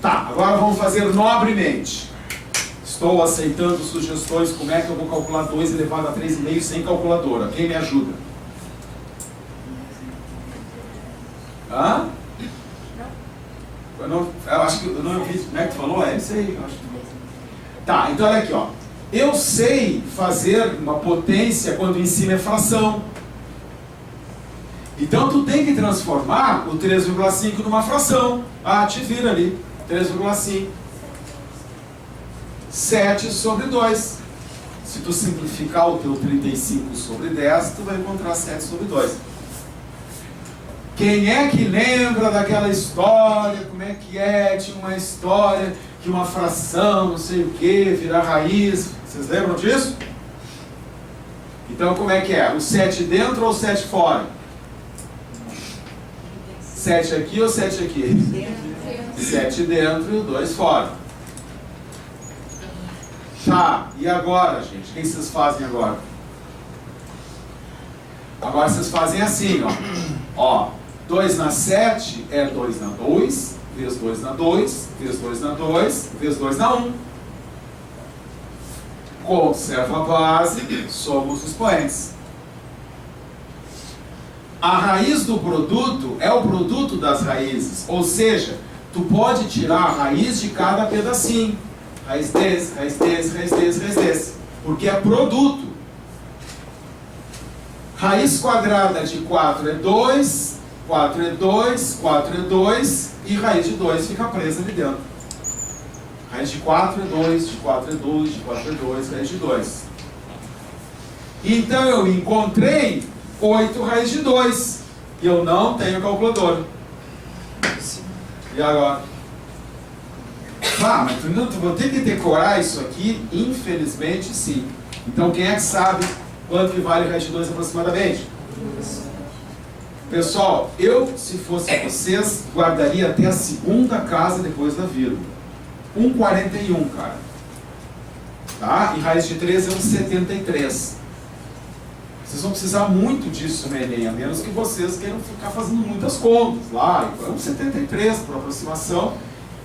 Tá, agora vamos fazer nobremente. Estou aceitando sugestões. Como é que eu vou calcular 2 elevado a 3,5 sem calculadora? Quem me ajuda? Eu acho que eu não ouvi. Como é que tu falou? É isso aí. Tá, então olha aqui, ó. Eu sei fazer uma potência quando em cima é fração. Então tu tem que transformar o 3,5 numa fração. Te vira ali. 3,5. 7 sobre 2. Se tu simplificar o teu 35 sobre 10, tu vai encontrar 7 sobre 2. Quem é que lembra daquela história? Como é que é? Tinha uma história que uma fração, não sei o que, virar raiz. Vocês lembram disso? Então como é que é? O 7 dentro ou o 7 fora? 7 aqui ou 7 aqui? 7 dentro e o 2 fora. Tá, e agora, gente? O que vocês fazem agora? Agora vocês fazem assim, ó. 2 na 7 é 2 na 2, vezes 2 na 2, vezes 2 na 2, vezes 2 na 1. Conserva a base, soma os expoentes. A raiz do produto é o produto das raízes, ou seja, tu pode tirar a raiz de cada pedacinho. Raiz desse, raiz desse, raiz desse, raiz desse. Porque é produto. Raiz quadrada de 4 é 2, 4 é 2, 4 é 2, e raiz de 2 fica presa ali dentro. Raiz de 4 é 2, de 4 é 2, de 4 é 2, raiz de 2. Então eu encontrei 8 raiz de 2. E eu não tenho calculadora. E agora? Ah, mas tu vou ter que decorar isso aqui? Infelizmente, sim. Então, quem é que sabe quanto que vale raiz de 2 aproximadamente? Pessoal, eu, se fosse vocês, guardaria até a segunda casa depois da vírgula. 1,41, cara. Tá? E raiz de 3 é 1,73. Vocês vão precisar muito disso no Enem, a menos que vocês queiram ficar fazendo muitas contas lá. 1,73 por aproximação.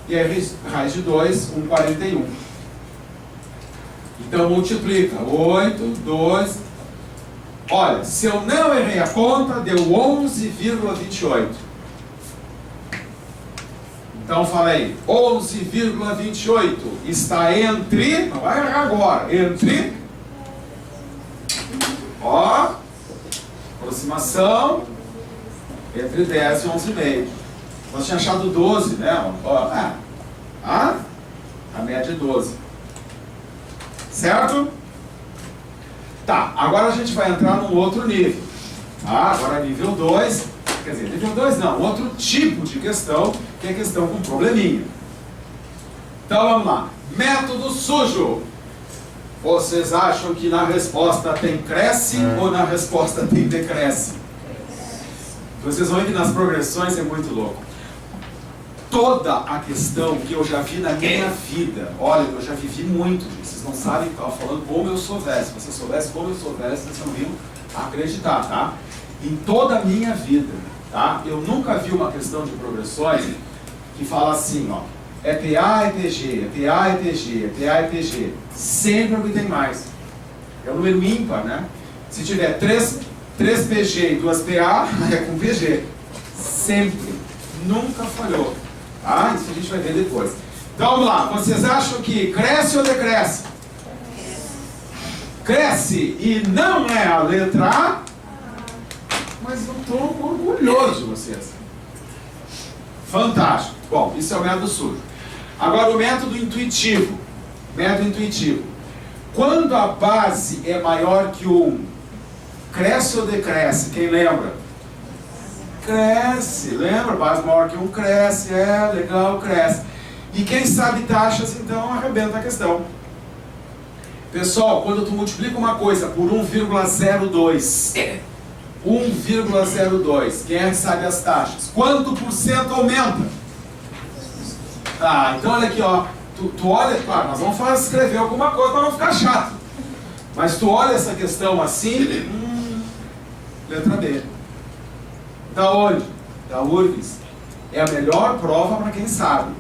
E aí raiz de 2, 1,41. Então multiplica. 8, 2. Olha, se eu não errei a conta, deu 11,28. Então fala aí. 11,28 está entre... Não vai errar agora. Entre... Ó. Aproximação. Entre 10 e 11,5. Nós tínhamos achado 12, né? Ó, a média é 12. Certo? Tá, agora a gente vai entrar num outro nível. Tá? Agora nível 2, quer dizer, nível 2 não, outro tipo de questão, que é questão com probleminha. Então vamos lá. Método sujo. Vocês acham que na resposta tem cresce ou na resposta tem decresce? Vocês vão ver que nas progressões é muito louco. Toda a questão que eu já vi na minha vida, olha, eu já vivi muito disso, vocês não sabem, eu estava falando como eu sou velho, se vocês soubessem como eu sou velho, vocês não iam acreditar, tá? Em toda a minha vida, tá? Eu nunca vi uma questão de progressões que fala assim, ó, é PA, é PG, é PA, é PG, é PA, é PG, sempre o que tem mais. É um número ímpar, né? Se tiver 3 PG e 2 PA, é com PG, sempre, nunca falhou. Ah, isso a gente vai ver depois. Então vamos lá, vocês acham que cresce ou decresce? Cresce e não é a letra A, mas eu estou orgulhoso de vocês. Fantástico. Bom, isso é o método sujo. Agora o método intuitivo. Método intuitivo. Quando a base é maior que 1, cresce ou decresce? Quem lembra? Cresce, lembra? Base maior que 1 cresce, é legal, cresce. E quem sabe taxas, então arrebenta a questão. Pessoal, quando tu multiplica uma coisa por 1,02, 1,02, quem é que sabe as taxas? Quanto por cento aumenta? Ah, então olha aqui, ó. Tu olha, claro, nós vamos escrever alguma coisa para não ficar chato. Mas tu olha essa questão assim, letra B. Da onde? Da URGS. É a melhor prova para quem sabe.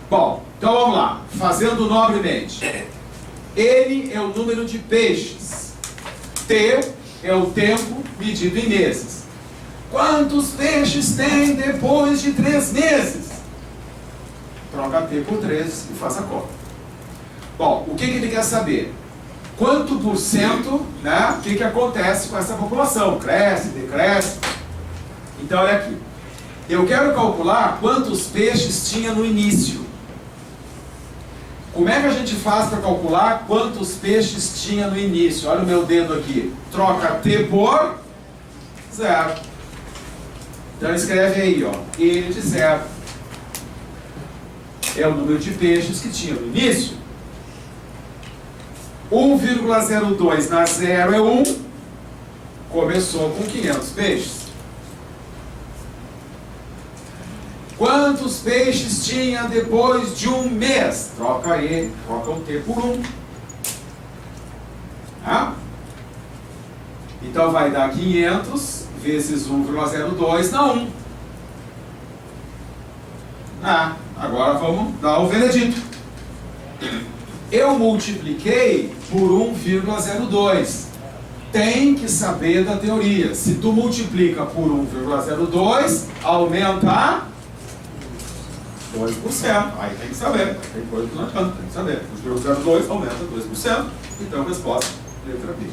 Bom, então vamos lá. Fazendo nobremente. N é o número de peixes. T é o tempo medido em meses. Quantos peixes tem depois de 3 meses? Troca T por 3 e faz a conta. Bom, o que ele quer saber? Quanto por cento, né? O que acontece com essa população? Cresce, decresce? Então, olha aqui. Eu quero calcular quantos peixes tinha no início. Como é que a gente faz para calcular quantos peixes tinha no início? Olha o meu dedo aqui. Troca T por 0. Então, escreve aí, ó. N de 0. É o número de peixes que tinha no início. 1,02 na 0 é 1. Começou com 500 peixes. Quantos peixes tinha depois de 1 mês? Troca E, troca o T por 1. Tá? Então vai dar 500 vezes 1,02 dá 1. Agora vamos dar o veredito. Eu multipliquei por 1,02. Tem que saber da teoria. Se tu multiplica por 1,02, aumenta a 2%. Aí tem que saber. Tem coisa que não adianta, tem que saber. 1,02 aumenta 2%. Então, resposta, letra B.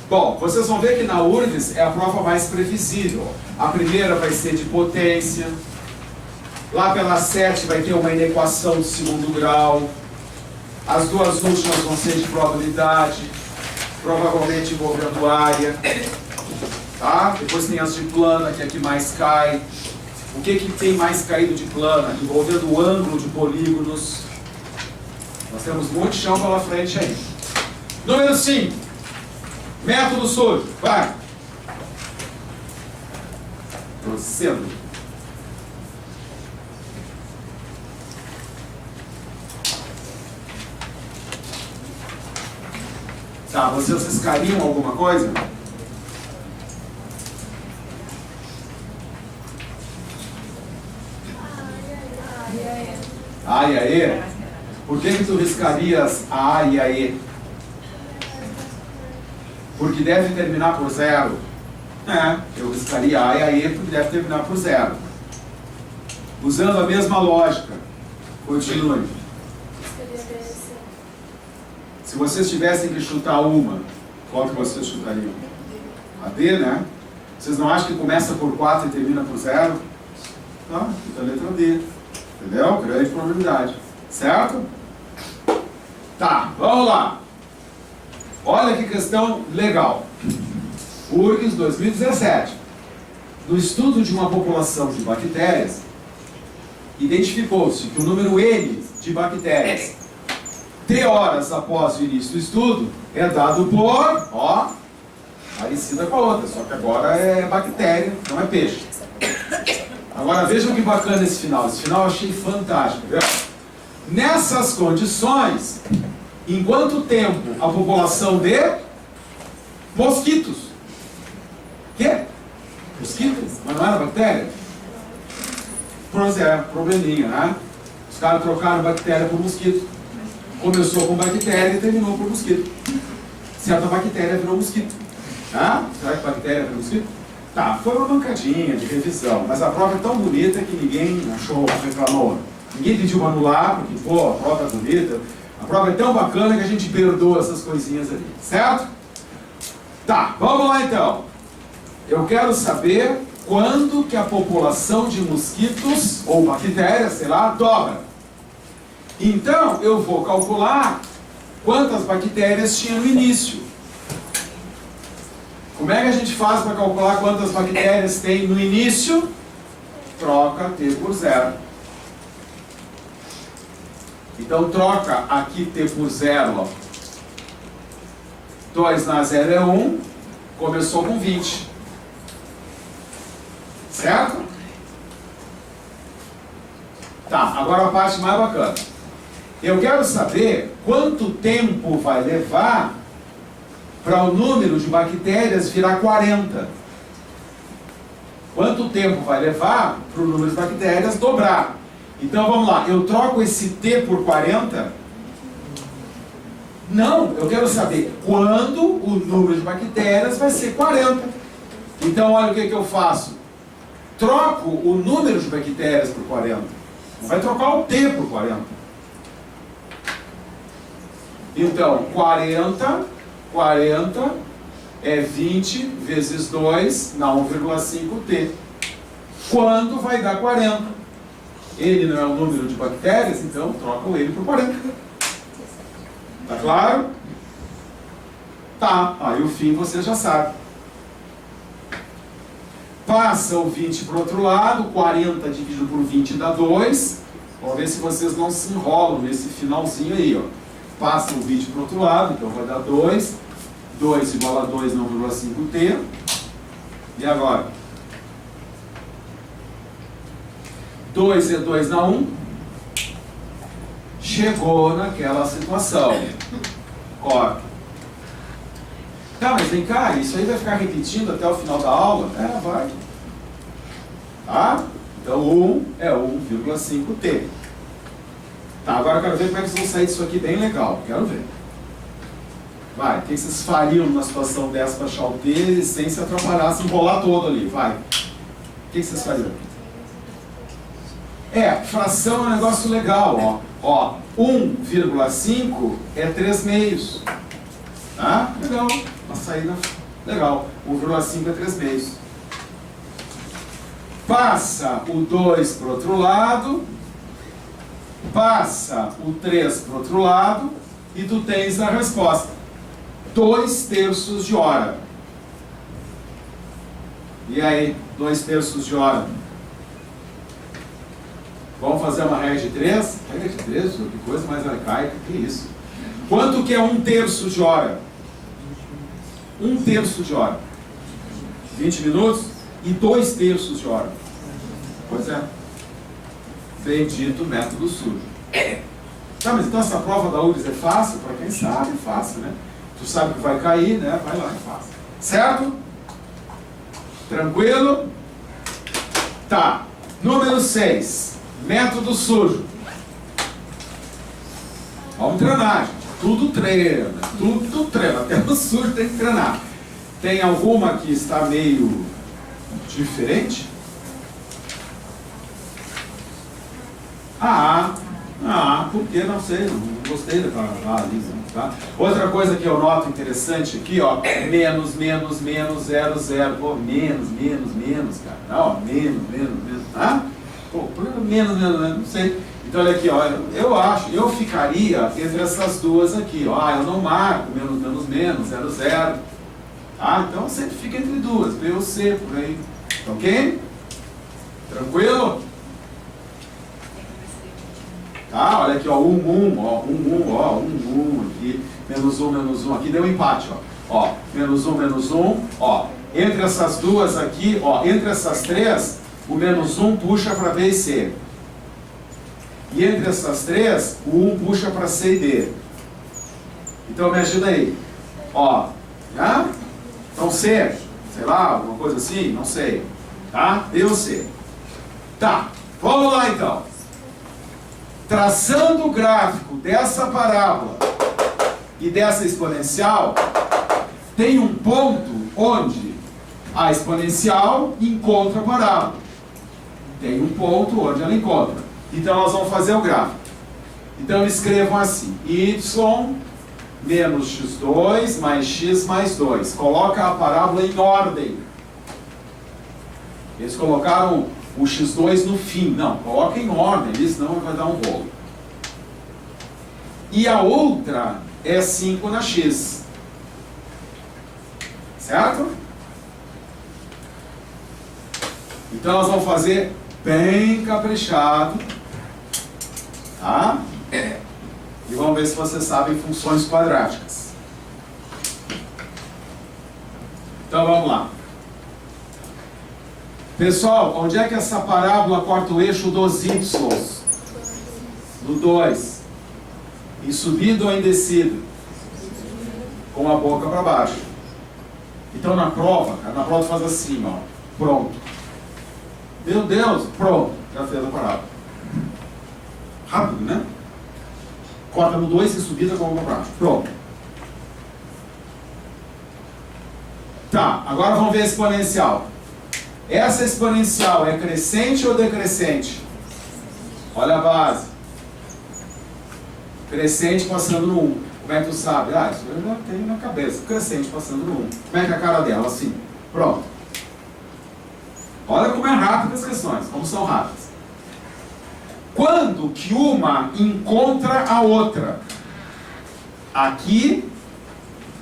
Bom, vocês vão ver que na URGS é a prova mais previsível. A primeira vai ser de potência. Lá pela 7 vai ter uma inequação de segundo grau. As duas últimas vão ser de probabilidade, provavelmente envolvendo área. Tá? Depois tem as de plana, que é a que mais cai. O que tem mais caído de plana? Envolvendo o ângulo de polígonos. Nós temos muito chão pela frente aí. Número 5. Método sujo. Vai. Torcendo. Tá, vocês riscariam alguma coisa? A e a E? Por que tu riscarias a A e a E? Porque deve terminar por 0. Eu riscaria a e a E porque deve terminar por 0. Usando a mesma lógica. Continue. Se vocês tivessem que chutar uma, qual que vocês chutariam? A D, né? Vocês não acham que começa por 4 e termina por 0? Tá, fica a letra D. Entendeu? Grande probabilidade. Certo? Tá, vamos lá. Olha que questão legal. URGS 2017. No estudo de uma população de bactérias, identificou-se que o número N de bactérias, T horas após o início do estudo, é dado por, ó, parecida com a outra, só que agora é bactéria, não é peixe. Agora vejam que bacana esse final. Esse final eu achei fantástico, viu? Nessas condições, em quanto tempo a população de mosquitos? Quê? Mosquitos? Mas não era bactéria? Pois é, probleminha, né? Os caras trocaram bactéria por mosquito. Começou com bactéria e terminou por mosquito. Certa bactéria virou mosquito. Tá? Será que bactéria virou mosquito? Tá, foi uma bancadinha de revisão, mas a prova é tão bonita que ninguém achou, reclamou. Ninguém pediu para anular, porque, pô, a prova é bonita. A prova é tão bacana que a gente perdoa essas coisinhas ali, certo? Tá, vamos lá então. Eu quero saber quando que a população de mosquitos, ou bactérias, sei lá, dobra. Então, eu vou calcular quantas bactérias tinha no início. Como é que a gente faz para calcular quantas bactérias tem no início? Troca T por 0. Então, troca aqui T por 0. 2 na 0 é 1. Começou com 20. Certo? Tá, agora a parte mais bacana. Eu quero saber quanto tempo vai levar para o número de bactérias virar 40. Quanto tempo vai levar para o número de bactérias dobrar? Então vamos lá, eu troco esse T por 40? Não, eu quero saber quando o número de bactérias vai ser 40. Então olha o que eu faço. Troco o número de bactérias por 40. Não vai trocar o T por 40. Então 40 é 20 vezes 2 na 1,5T. Quando vai dar 40? Ele não é o número de bactérias, então trocam ele por 40. Tá claro? Tá, aí o fim você já sabe. Passa o 20 para o outro lado, 40 dividido por 20 dá 2. Vamos ver se vocês não se enrolam nesse finalzinho aí, ó. Passa o 20 para o outro lado, então vai dar 2. 2 igual a 2 na 1,5T. E agora? 2 é 2 na 1. Chegou naquela situação. Corta. Tá, mas vem cá, isso aí vai ficar repetindo até o final da aula? É, vai. Tá? Então 1 é 1,5T. Tá, agora eu quero ver como é que vocês vão sair disso aqui bem legal. Quero ver. Vai, o que vocês fariam numa situação dessa para achar o T sem se atrapalhar, se enrolar todo ali? Vai. O que vocês fariam? Fração é um negócio legal, ó. 1,5 é 3 meios. Tá? Legal. Uma saída legal. 1,5 é 3 meios. Passa o 2 para o outro lado. Passa o 3 para o outro lado. E tu tens a resposta. 2 terços de hora. E aí, 2/3 de hora? Vamos fazer uma regra de 3? Regra de 3? Que coisa mais arcaica, que isso? Quanto que é 1/3 de hora? 1/3 de hora. 20 minutos e 2/3 de hora. Pois é. Bendito método sujo. Tá, mas então essa prova da URGS é fácil? Para quem sabe, é fácil, né? Tu sabe que vai cair, né? Vai lá, é fácil. Certo? Tranquilo? Tá. Número 6. Método sujo. Vamos treinar, gente. Tudo treina. Tudo treina. Até o sujo tem que treinar. Tem alguma que está meio diferente? Porque não sei, não gostei daquela ali, tá? Outra coisa que eu noto interessante aqui, ó, menos, 0, pô, menos, cara, não, menos, tá? Pô, menos, não sei. Então olha aqui, ó, eu ficaria entre essas duas aqui, ó, eu não marco, menos, 0, tá? Então sempre fica entre duas, B ou C, por aí, ok? Tranquilo? Tá, olha aqui, ó, 1 aqui, menos 1, aqui deu um empate, ó, menos 1, ó, entre essas duas aqui, ó, entre essas três, o menos 1 puxa para B e C, e entre essas três, o 1 puxa para C e D, então me ajuda aí, ó, tá? Então C, sei lá, alguma coisa assim, não sei, tá? B ou C, tá, vamos lá então. Traçando o gráfico dessa parábola e dessa exponencial, tem um ponto onde a exponencial encontra a parábola. Tem um ponto onde ela encontra. Então nós vamos fazer o gráfico. Então escrevam assim, y menos x2 mais x mais 2. Coloca a parábola em ordem. Eles colocaram o x2 no fim. Não, coloca em ordem, senão vai dar um rolo. E a outra é 5 na x. Certo? Então nós vamos fazer bem caprichado. Tá? E vamos ver se vocês sabem funções quadráticas. Então vamos lá. Pessoal, onde é que essa parábola corta o eixo dos y? No 2. Em subida ou em descida? Com a boca para baixo. Então na prova faz assim, ó. Pronto. Meu Deus, pronto. Já fez a parábola. Rápido, né? Corta no 2 em subida com a boca para baixo. Pronto. Tá, agora vamos ver a exponencial. Essa exponencial é crescente ou decrescente? Olha a base. Crescente passando no 1. Como é que tu sabe? Isso eu já tenho na cabeça. Crescente passando no 1. Como é que é a cara dela? Assim. Pronto. Olha como é rápido as questões. Como são rápidas. Quando que uma encontra a outra? Aqui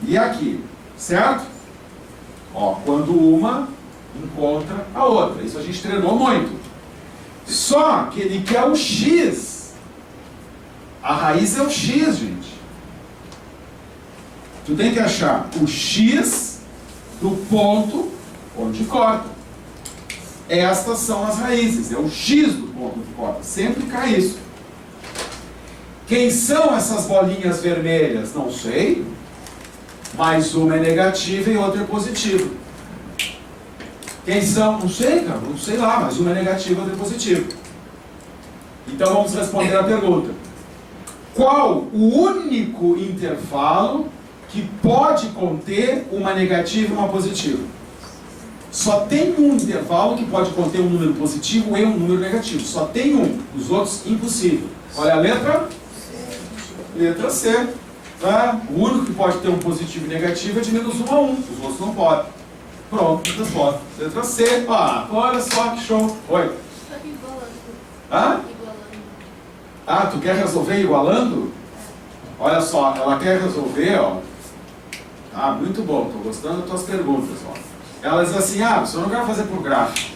e aqui. Certo? Ó, quando uma encontra a outra. Isso a gente treinou muito. Só que ele quer o x. A raiz é o x, gente. Tu tem que achar o x do ponto onde corta. Estas são as raízes. É o x do ponto que corta. Sempre cai isso. Quem são essas bolinhas vermelhas? Não sei. Mas uma é negativa e outra é positiva. Quem são? Não sei, cara. Não sei lá, mas uma é negativa e outra é positiva. Então vamos responder a pergunta. Qual o único intervalo que pode conter uma negativa e uma positiva? Só tem um intervalo que pode conter um número positivo e um número negativo. Só tem um. Os outros, impossível. Olha a letra? Letra C. Tá? O único que pode ter um positivo e negativo é de menos 1 a 1. Os outros não podem. Pronto, resposta. Letra C. Olha só que show. Oi. Hã? Tu quer resolver igualando? Olha só, ela quer resolver, ó. Muito bom, estou gostando das tuas perguntas, ó. Ela diz assim, eu não quero fazer por gráfico.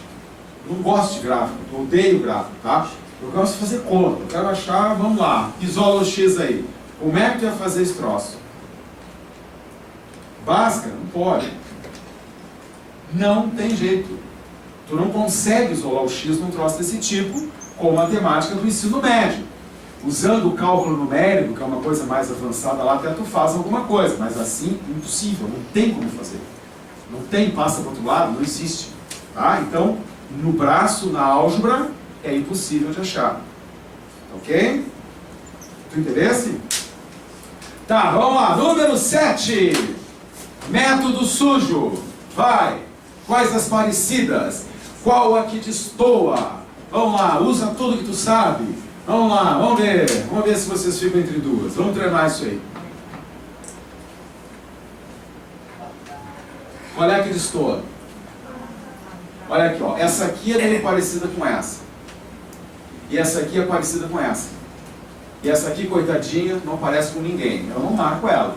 Não gosto de gráfico, eu odeio gráfico, tá? Eu gosto de fazer conta, eu quero achar, vamos lá, isola o X aí. Como é que tu ia fazer esse troço? Bhaskara? Não pode. Não tem jeito. Tu não consegue isolar o X num troço desse tipo com a matemática do ensino médio. Usando o cálculo numérico, que é uma coisa mais avançada lá, até tu faz alguma coisa, mas assim, impossível, não tem como fazer. Não tem, passa para o outro lado, não existe. Tá? Então, no braço, na álgebra, é impossível de achar. Ok? Tu entendesse? Tá, vamos lá. Número 7. Método sujo. Vai. Quais as parecidas? Qual a que destoa? Vamos lá, usa tudo que tu sabe. Vamos lá, vamos ver. Vamos ver se vocês ficam entre duas. Vamos treinar isso aí. Qual é a que destoa? Olha aqui, ó. Essa aqui é meio parecida com essa. E essa aqui é parecida com essa. E essa aqui, coitadinha, não parece com ninguém. Eu não marco ela.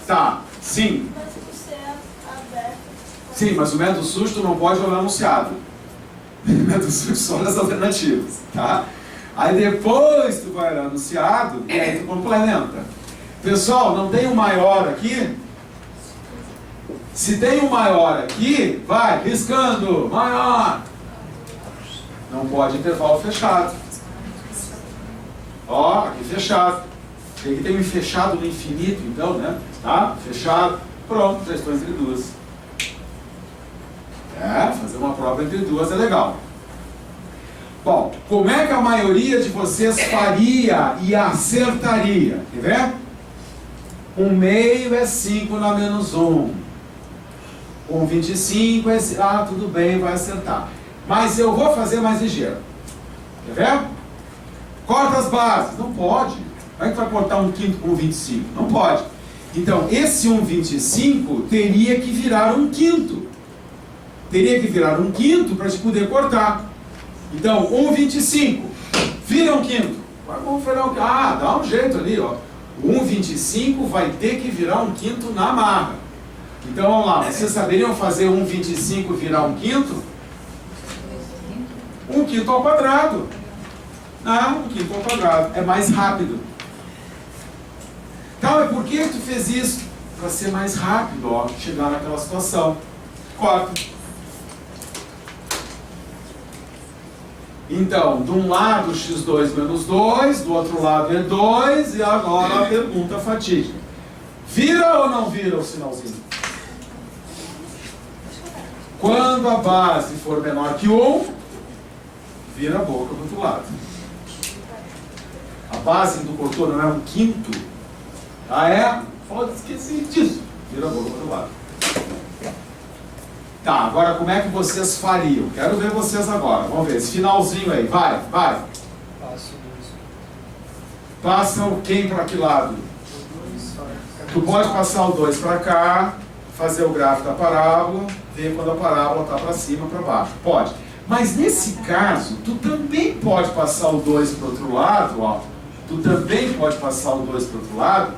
Tá, sim. Sim, mas o método sujo tu não pode olhar anunciado. O método sujo só nas alternativas, tá? Aí depois tu vai olhar anunciado e aí tu complementa. Pessoal, não tem um maior aqui? Se tem um maior aqui, vai, riscando, maior. Não pode intervalo fechado. Ó, aqui fechado. Tem que ter um fechado no infinito, então, né? Tá? Fechado. Pronto, já estou entre duas. Fazer uma prova entre duas é legal. Bom, como é que a maioria de vocês faria e acertaria? Quer ver? 1/2 é 5 na menos 1. 1/25 é... tudo bem, vai acertar. Mas eu vou fazer mais ligeiro. Quer ver? Corta as bases. Não pode. Como é que vai cortar 1/5 com 1/25? Não pode. Então, esse 1/25 teria que virar 1/5. Teria que virar 1/5 para a gente poder cortar. Então, 1/25 vira 1/5. Vamos virar dá um jeito ali, ó. O 1/25 vai ter que virar 1/5 na marra. Então, vamos lá. Vocês saberiam fazer 1/25 virar 1/5? 1/5 ao quadrado. 1/5 ao quadrado. É mais rápido. Tá, mas por que tu fez isso? Para ser mais rápido, ó. Chegar naquela situação. Corta. Então, de um lado x2 menos 2, do outro lado é 2, e agora a pergunta fatídica. Vira ou não vira o sinalzinho? Quando a base for menor que 1, vira a boca do outro lado. A base do cortou não é 1/5? Pode esquecer disso. Vira a boca do outro lado. Tá, agora como é que vocês fariam? Quero ver vocês agora. Vamos ver, esse finalzinho aí. Vai. Passa quem para que lado? Tu pode passar o 2 para cá, fazer o gráfico da parábola, ver quando a parábola está para cima, para baixo. Pode. Mas nesse caso, tu também pode passar o 2 para o outro lado, ó. Tu também pode passar o 2 para o outro lado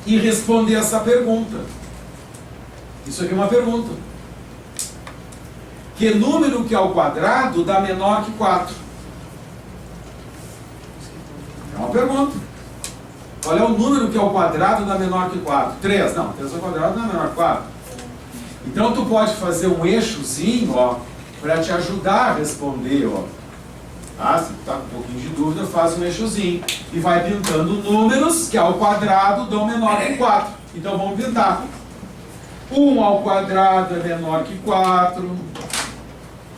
e responder essa pergunta. Isso aqui é uma pergunta. Que número que ao quadrado dá menor que 4? É uma pergunta. Qual é o número que ao quadrado dá menor que 4? 3. Não, 3 ao quadrado não é menor que 4. Então tu pode fazer um eixozinho, ó, para te ajudar a responder, ó. Se tu tá com um pouquinho de dúvida, faz um eixozinho. E vai pintando números que ao quadrado dão menor que 4. Então vamos pintar. 1 ao quadrado é menor que 4.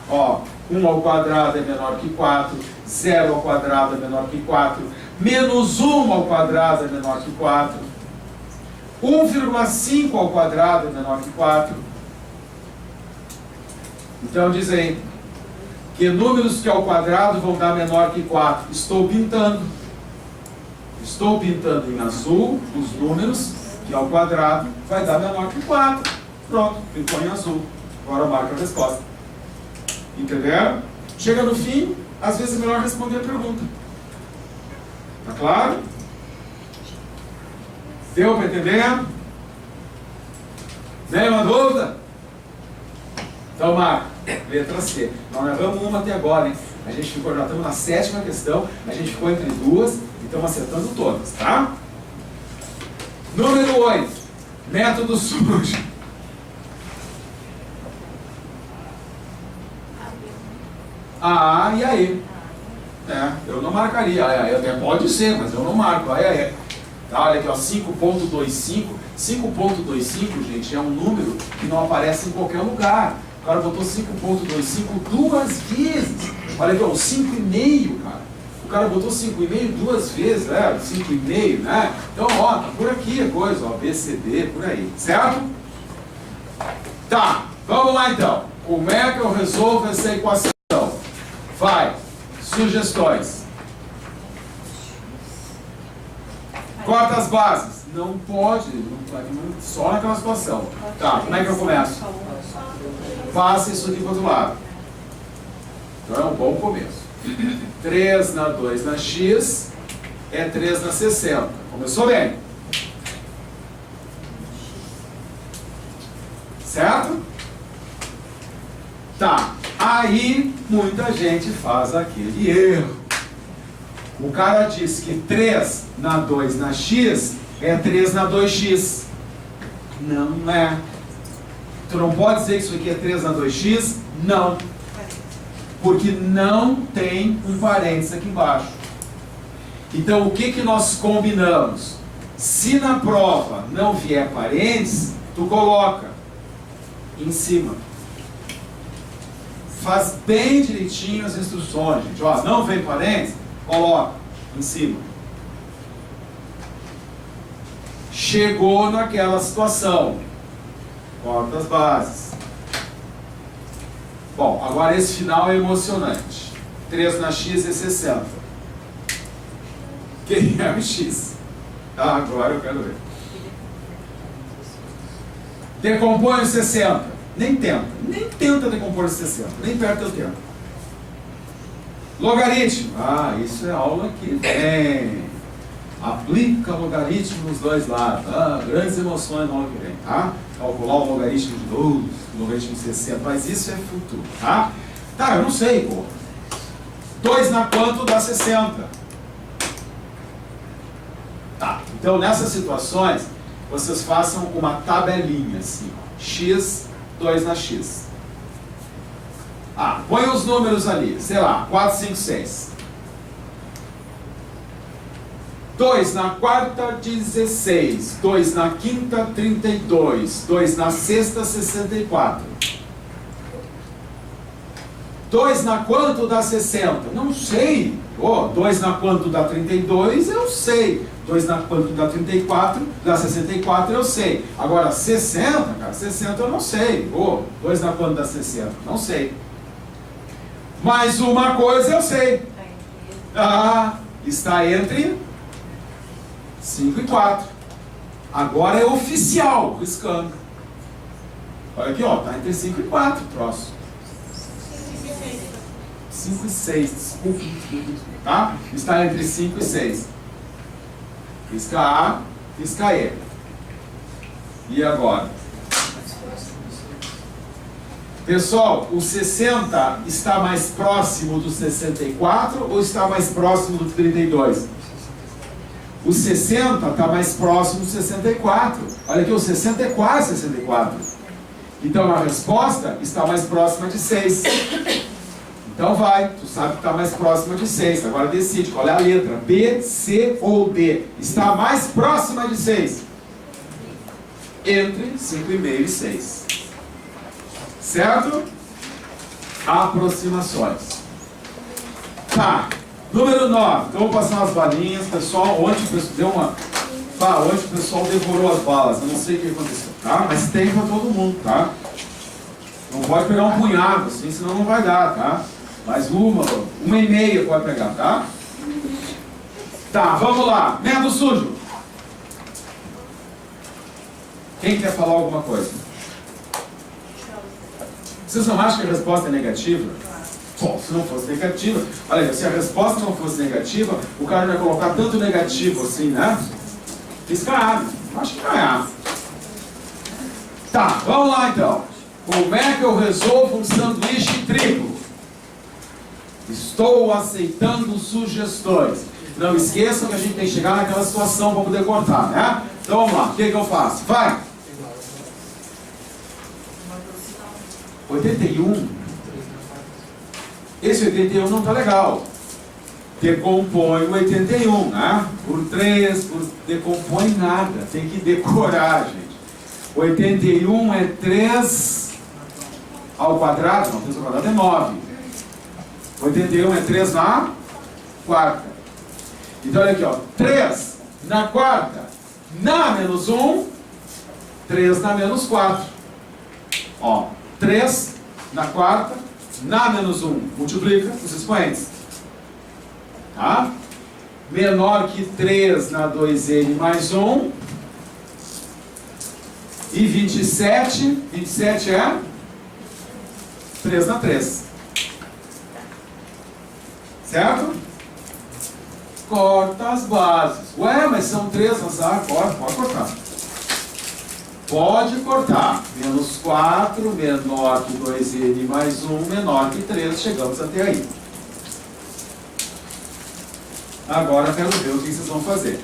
Ó, 1 ao quadrado é menor que 4. 0 ao quadrado é menor que 4. Menos 1 ao quadrado é menor que 4. 1,5 ao quadrado é menor que 4. Então diz aí, que números que ao quadrado vão dar menor que 4? Estou pintando. Estou pintando em azul os números que ao quadrado vai dar menor que 4. Pronto, pintou em azul. Agora marca a resposta. Entenderam? Chega no fim, às vezes é melhor responder a pergunta. Tá claro? Deu para entender? Nenhuma dúvida? Então, marca. Letra C. Nós levamos uma até agora, hein? A gente ficou, já estamos na 7ª questão, a gente ficou entre duas e estamos acertando todas, tá? Número 8. Método sujo. Ah, e aí? Eu não marcaria. Até pode ser, mas eu não marco. Tá, olha aqui, ó, 5.25. 5.25, gente, é um número que não aparece em qualquer lugar. O cara botou 5.25 duas vezes. Olha aqui, ó, 5,5, cara. O cara botou 5,5 duas vezes, 5,5, né? Então, ó, tá por aqui a coisa, ó, B, C, D, por aí, certo? Tá, vamos lá então. Como é que eu resolvo essa equação? Vai, sugestões. Corta as bases. Não pode, só naquela situação. Tá, como é que eu começo? Passa isso aqui para o outro lado. Então é um bom começo. 3 na 2 na x é 3 na 60. Começou bem. Certo? Tá. Aí muita gente faz aquele erro. O cara diz que 3 na 2 na x é 3 na 2x. Não é. Tu não pode dizer que isso aqui é 3 na 2x? Não. Porque não tem um parênteses aqui embaixo. Então o que nós combinamos? Se na prova não vier parênteses, tu coloca em cima. Faz bem direitinho as instruções, gente. Ó, não vem parênteses, coloca em cima. Chegou naquela situação. Corta as bases. Bom, agora esse final é emocionante. 3 na x é 60. Quem é o x? Ah, agora eu quero ver. Decompõe o 60. Nem tenta decompor o 60. Nem perto eu tento. Logaritmo. Ah, isso é aula que vem. Aplica logaritmo nos dois lados. Ah, grandes emoções na aula que vem, tá? Calcular o logaritmo de 12, o logaritmo de 60, mas isso é futuro, tá? Tá, eu não sei, pô. 2 na quanto dá 60? Tá, então nessas situações, vocês façam uma tabelinha assim, ó. X, 2 na x. Ah, põe os números ali, sei lá, 4, 5, 6. 2 na quarta, 16. 2 na quinta, 32. 2 na sexta, 64. 2 na quanto dá 60? Não sei. 2 na quanto dá 32, eu sei. 2 na quanto dá 34, dá 64, eu sei. Agora, 60, cara, 60 eu não sei. 2 na quanto dá 60? Não sei. Mas uma coisa eu sei. Ah, está entre 5 e 4. Agora é oficial, riscando. Olha aqui, ó, está entre 5 e 4 o troço. 5 e 6, desculpa, tá? Está entre 5 e 6. Risca A, risca E. E agora? Pessoal, o 60 está mais próximo do 64 ou está mais próximo do 32? O 60 está mais próximo do 64. Olha aqui, o 60 é quase 64. Então a resposta está mais próxima de 6. Então vai, tu sabe que está mais próxima de 6. Agora decide qual é a letra, B, C ou D. Está mais próxima de 6. Entre 5,5 e 6. Certo? Aproximações. Tá. Número 9. Então vou passar umas balinhas, pessoal. Ontem o pessoal deu uma. Tá, hoje o pessoal devorou as balas. Eu não sei o que aconteceu, tá? Mas tem para todo mundo, tá? Não pode pegar um punhado, assim, senão não vai dar, tá? Mais uma e meia pode pegar, tá? Tá, vamos lá. Método sujo. Quem quer falar alguma coisa? Vocês não acham que a resposta é negativa? Bom, se não fosse negativa, olha aí, se a resposta não fosse negativa, o cara vai colocar tanto negativo assim, né? Risca A. Acho que não é A. Tá, vamos lá então. Como é que eu resolvo um sanduíche triplo? Estou aceitando sugestões. Não esqueçam que a gente tem que chegar naquela situação para poder cortar, né? Então vamos lá, o que eu faço? Vai! 81. Esse 81 não está legal. Decompõe o 81, né? Por 3, decompõe nada. Tem que decorar, gente. 81 é 3 ao quadrado. Não, 3 ao quadrado é 9. 81 é 3 na quarta. Então olha aqui, ó. 3 na quarta, na menos 1, 3 na menos 4. Ó, 3 na quarta, na menos 1. Multiplica os expoentes. Tá? Menor que 3 na 2n mais 1. E 27. 27 é 3 na 3. Certo? Corta as bases. Ué, mas são 3 nas áreas. Pode cortar. Pode cortar. Menos 4, menor que 2n mais 1, menor que 3. Chegamos até aí. Agora quero ver o que vocês vão fazer.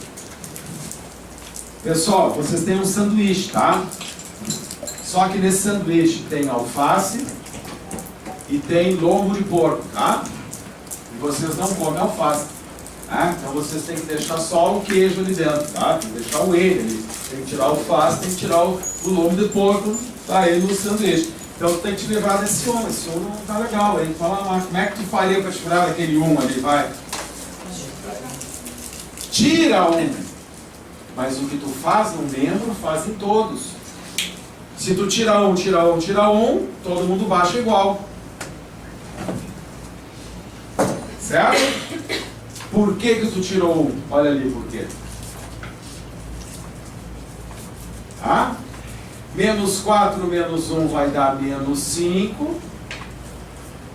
Pessoal, vocês têm um sanduíche, tá? Só que nesse sanduíche tem alface e tem lombo de porco, tá? E vocês não comem alface, tá? Então vocês têm que deixar só o queijo ali dentro, tá? Tem que deixar o ele ali. Tem que tirar o alface, tem que tirar o lombo de porco, tá aí no sanduíche. Então tu tem que te livrar desse um. Esse um não tá legal. Aí fala, mas como é que tu faria para te livrar daquele um ali, vai? Tira um. Mas o que tu faz num membro, faz em todos. Se tu tira um, todo mundo baixa igual. Certo? Por que tu tirou um? Olha ali por quê. Tá? Menos 4 menos 1 vai dar menos 5.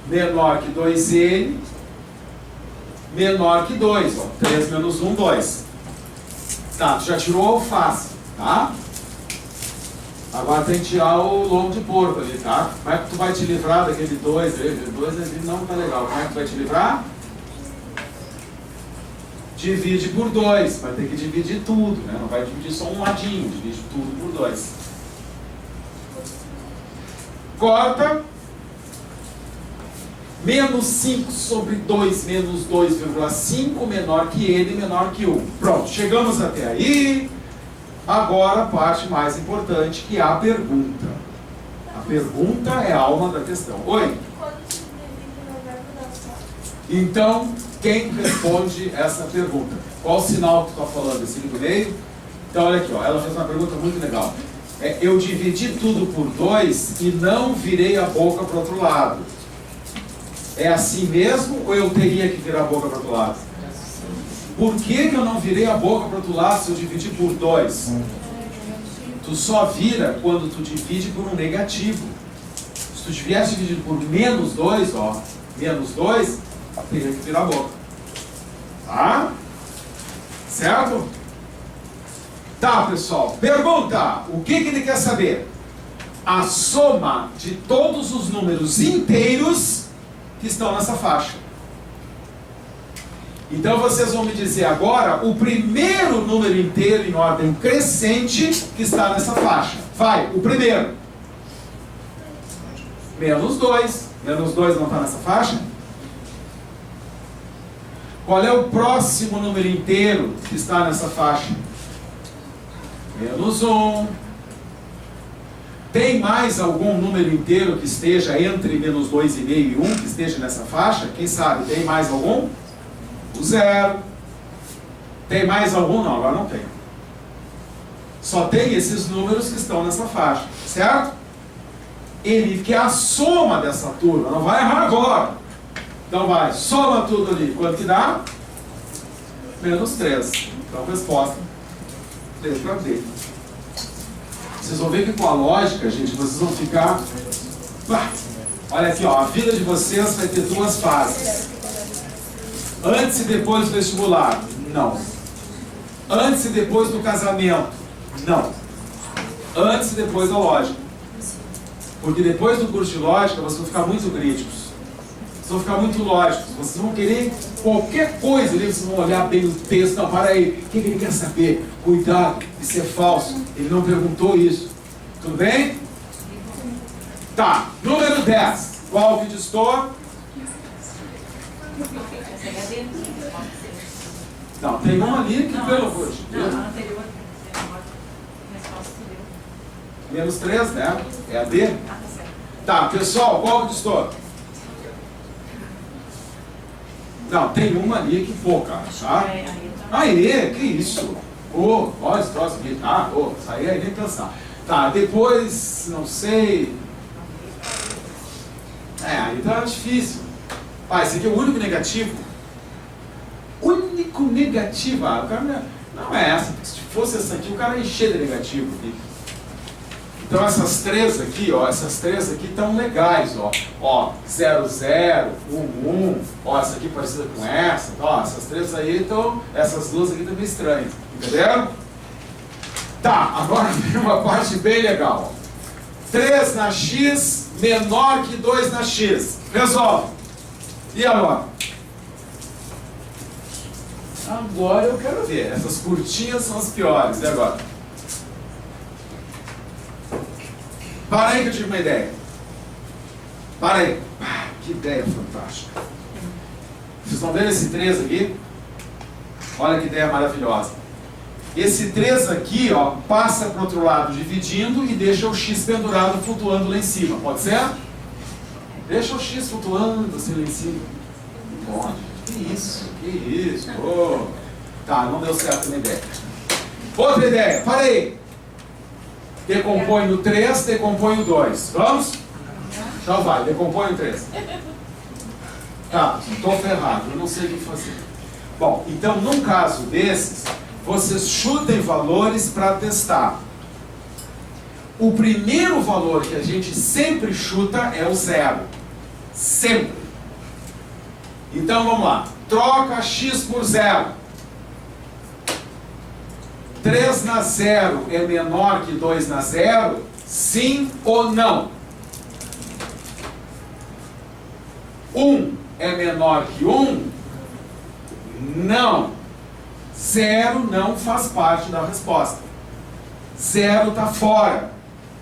Menor que 2n. Menor que 2. Ó, 3 menos 1, 2. Tá, tu já tirou a alface, tá? Agora tem que tirar o lombo de porco ali, tá? Como é que tu vai te livrar daquele 2 ali? O 2 ali não tá legal. Como é que tu vai te livrar? Divide por 2. Vai ter que dividir tudo, né? Não vai dividir só um ladinho. Divide tudo por 2. Corta. Menos 5 sobre 2 menos 2,5 menor que ele, menor que 1. Pronto, chegamos até aí. Agora a parte mais importante, que é a pergunta. A pergunta é a alma da questão. Oi? Então, quem responde essa pergunta? Qual sinal que tu está falando? Esse do meio? Então, olha aqui, ó, ela fez uma pergunta muito legal. Eu dividi tudo por 2 e não virei a boca para o outro lado. É assim mesmo ou eu teria que virar a boca para o outro lado? Por que eu não virei a boca para o outro lado se eu dividir por 2? Tu só vira quando tu divide por um negativo. Se tu tivesse dividido por menos 2, ó, menos 2, teria que virar a boca. Tá? Certo? Tá, pessoal. Pergunta. O que ele quer saber? A soma de todos os números inteiros que estão nessa faixa. Então vocês vão me dizer agora o primeiro número inteiro em ordem crescente que está nessa faixa. Vai, o primeiro. Menos 2. Menos 2 não está nessa faixa? Qual é o próximo número inteiro que está nessa faixa? Menos 1. Tem mais algum número inteiro que esteja entre menos 2,5 e 1 que esteja nessa faixa? Quem sabe? Tem mais algum? O 0. Tem mais algum? Não, agora não tem. Só tem esses números que estão nessa faixa, certo? Ele quer a soma dessa turma, não vai errar agora. Então vai, soma tudo ali. Quanto que dá? Menos 3. Então resposta, letra B. Vocês vão ver que com a lógica, gente, vocês vão ficar... Olha aqui, ó, a vida de vocês vai ter duas fases. Antes e depois do vestibular? Não. Antes e depois do casamento? Não. Antes e depois da lógica. Porque depois do curso de lógica, vocês vão ficar muito críticos. Vocês vão ficar muito lógicos. Vocês vão querer qualquer coisa ali, vocês vão olhar bem o texto. Não, para aí. O que ele quer saber? Cuidado, isso é falso. Ele não perguntou isso. Tudo bem? Tá, número 10. Qual que distor? Não, tem um ali que, pelo amor de Deus. Não, a anterior. Menos 3, né? É a D? Ah, tá certo. Tá, pessoal, qual que distor? Não, tem uma ali que pô, cara, tá? Aê, que isso? Ô, olha esse troço aqui, tá? Ô, isso aí é nem pensar. Tá, depois, não sei. Aí tá difícil. Ah, esse aqui é o único negativo. Único negativo. Ah, o cara não é essa. Se fosse essa aqui, o cara ia encher de negativo aqui. Então essas três aqui, ó, essas três aqui estão legais, ó. Ó, 0, 0, 1, 1, ó, essa aqui parecida com essa, ó, essas três aí estão, essas duas aqui estão meio estranhas, entenderam? Tá, agora vem uma parte bem legal. 3 na x menor que 2 na x. Resolve. E agora? Agora eu quero ver. Essas curtinhas são as piores. E agora? Para aí que eu tive uma ideia. Para aí. Ah, que ideia fantástica. Vocês estão vendo esse 3 aqui? Olha que ideia maravilhosa. Esse 3 aqui, ó, passa para o outro lado dividindo e deixa o x pendurado flutuando lá em cima. Pode ser? Deixa o x flutuando assim lá em cima. Não pode. Que isso? Que isso? Oh. Tá, não deu certo a minha ideia. Outra ideia. Para aí. Decompõe no 3, decompõe o 2. Vamos? Então vai, decompõe o 3. Tá, estou ferrado, eu não sei o que fazer. Bom, então num caso desses, vocês chutem valores para testar. O primeiro valor que a gente sempre chuta é o 0. Sempre. Então vamos lá. Troca x por 0. 3 na 0 é menor que 2 na 0? Sim ou não? 1 é menor que 1? Não. 0 não faz parte da resposta. 0 está fora.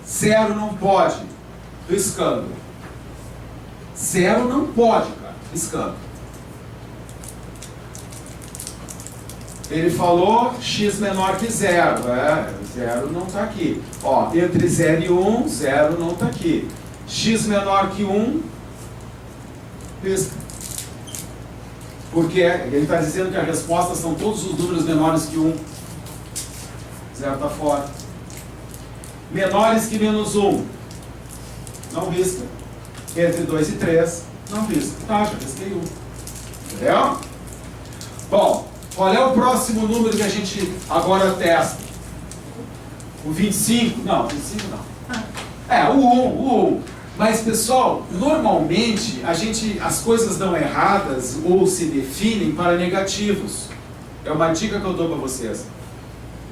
0 não pode. Riscando. 0 não pode, cara. Riscando. Ele falou x menor que 0. 0 não está aqui. Ó, entre 0 e 1, 0 não está aqui. X menor que 1, risca. Porque ele está dizendo que a resposta são todos os números menores que 1. 0 está fora. Menores que menos 1. Não risca. Entre 2 e 3, não risca. Tá, já risquei 1. Entendeu? Bom, qual é o próximo número que a gente agora testa? O 25? Não, 25 não. O 1. Mas, pessoal, normalmente as coisas dão erradas ou se definem para negativos. É uma dica que eu dou para vocês.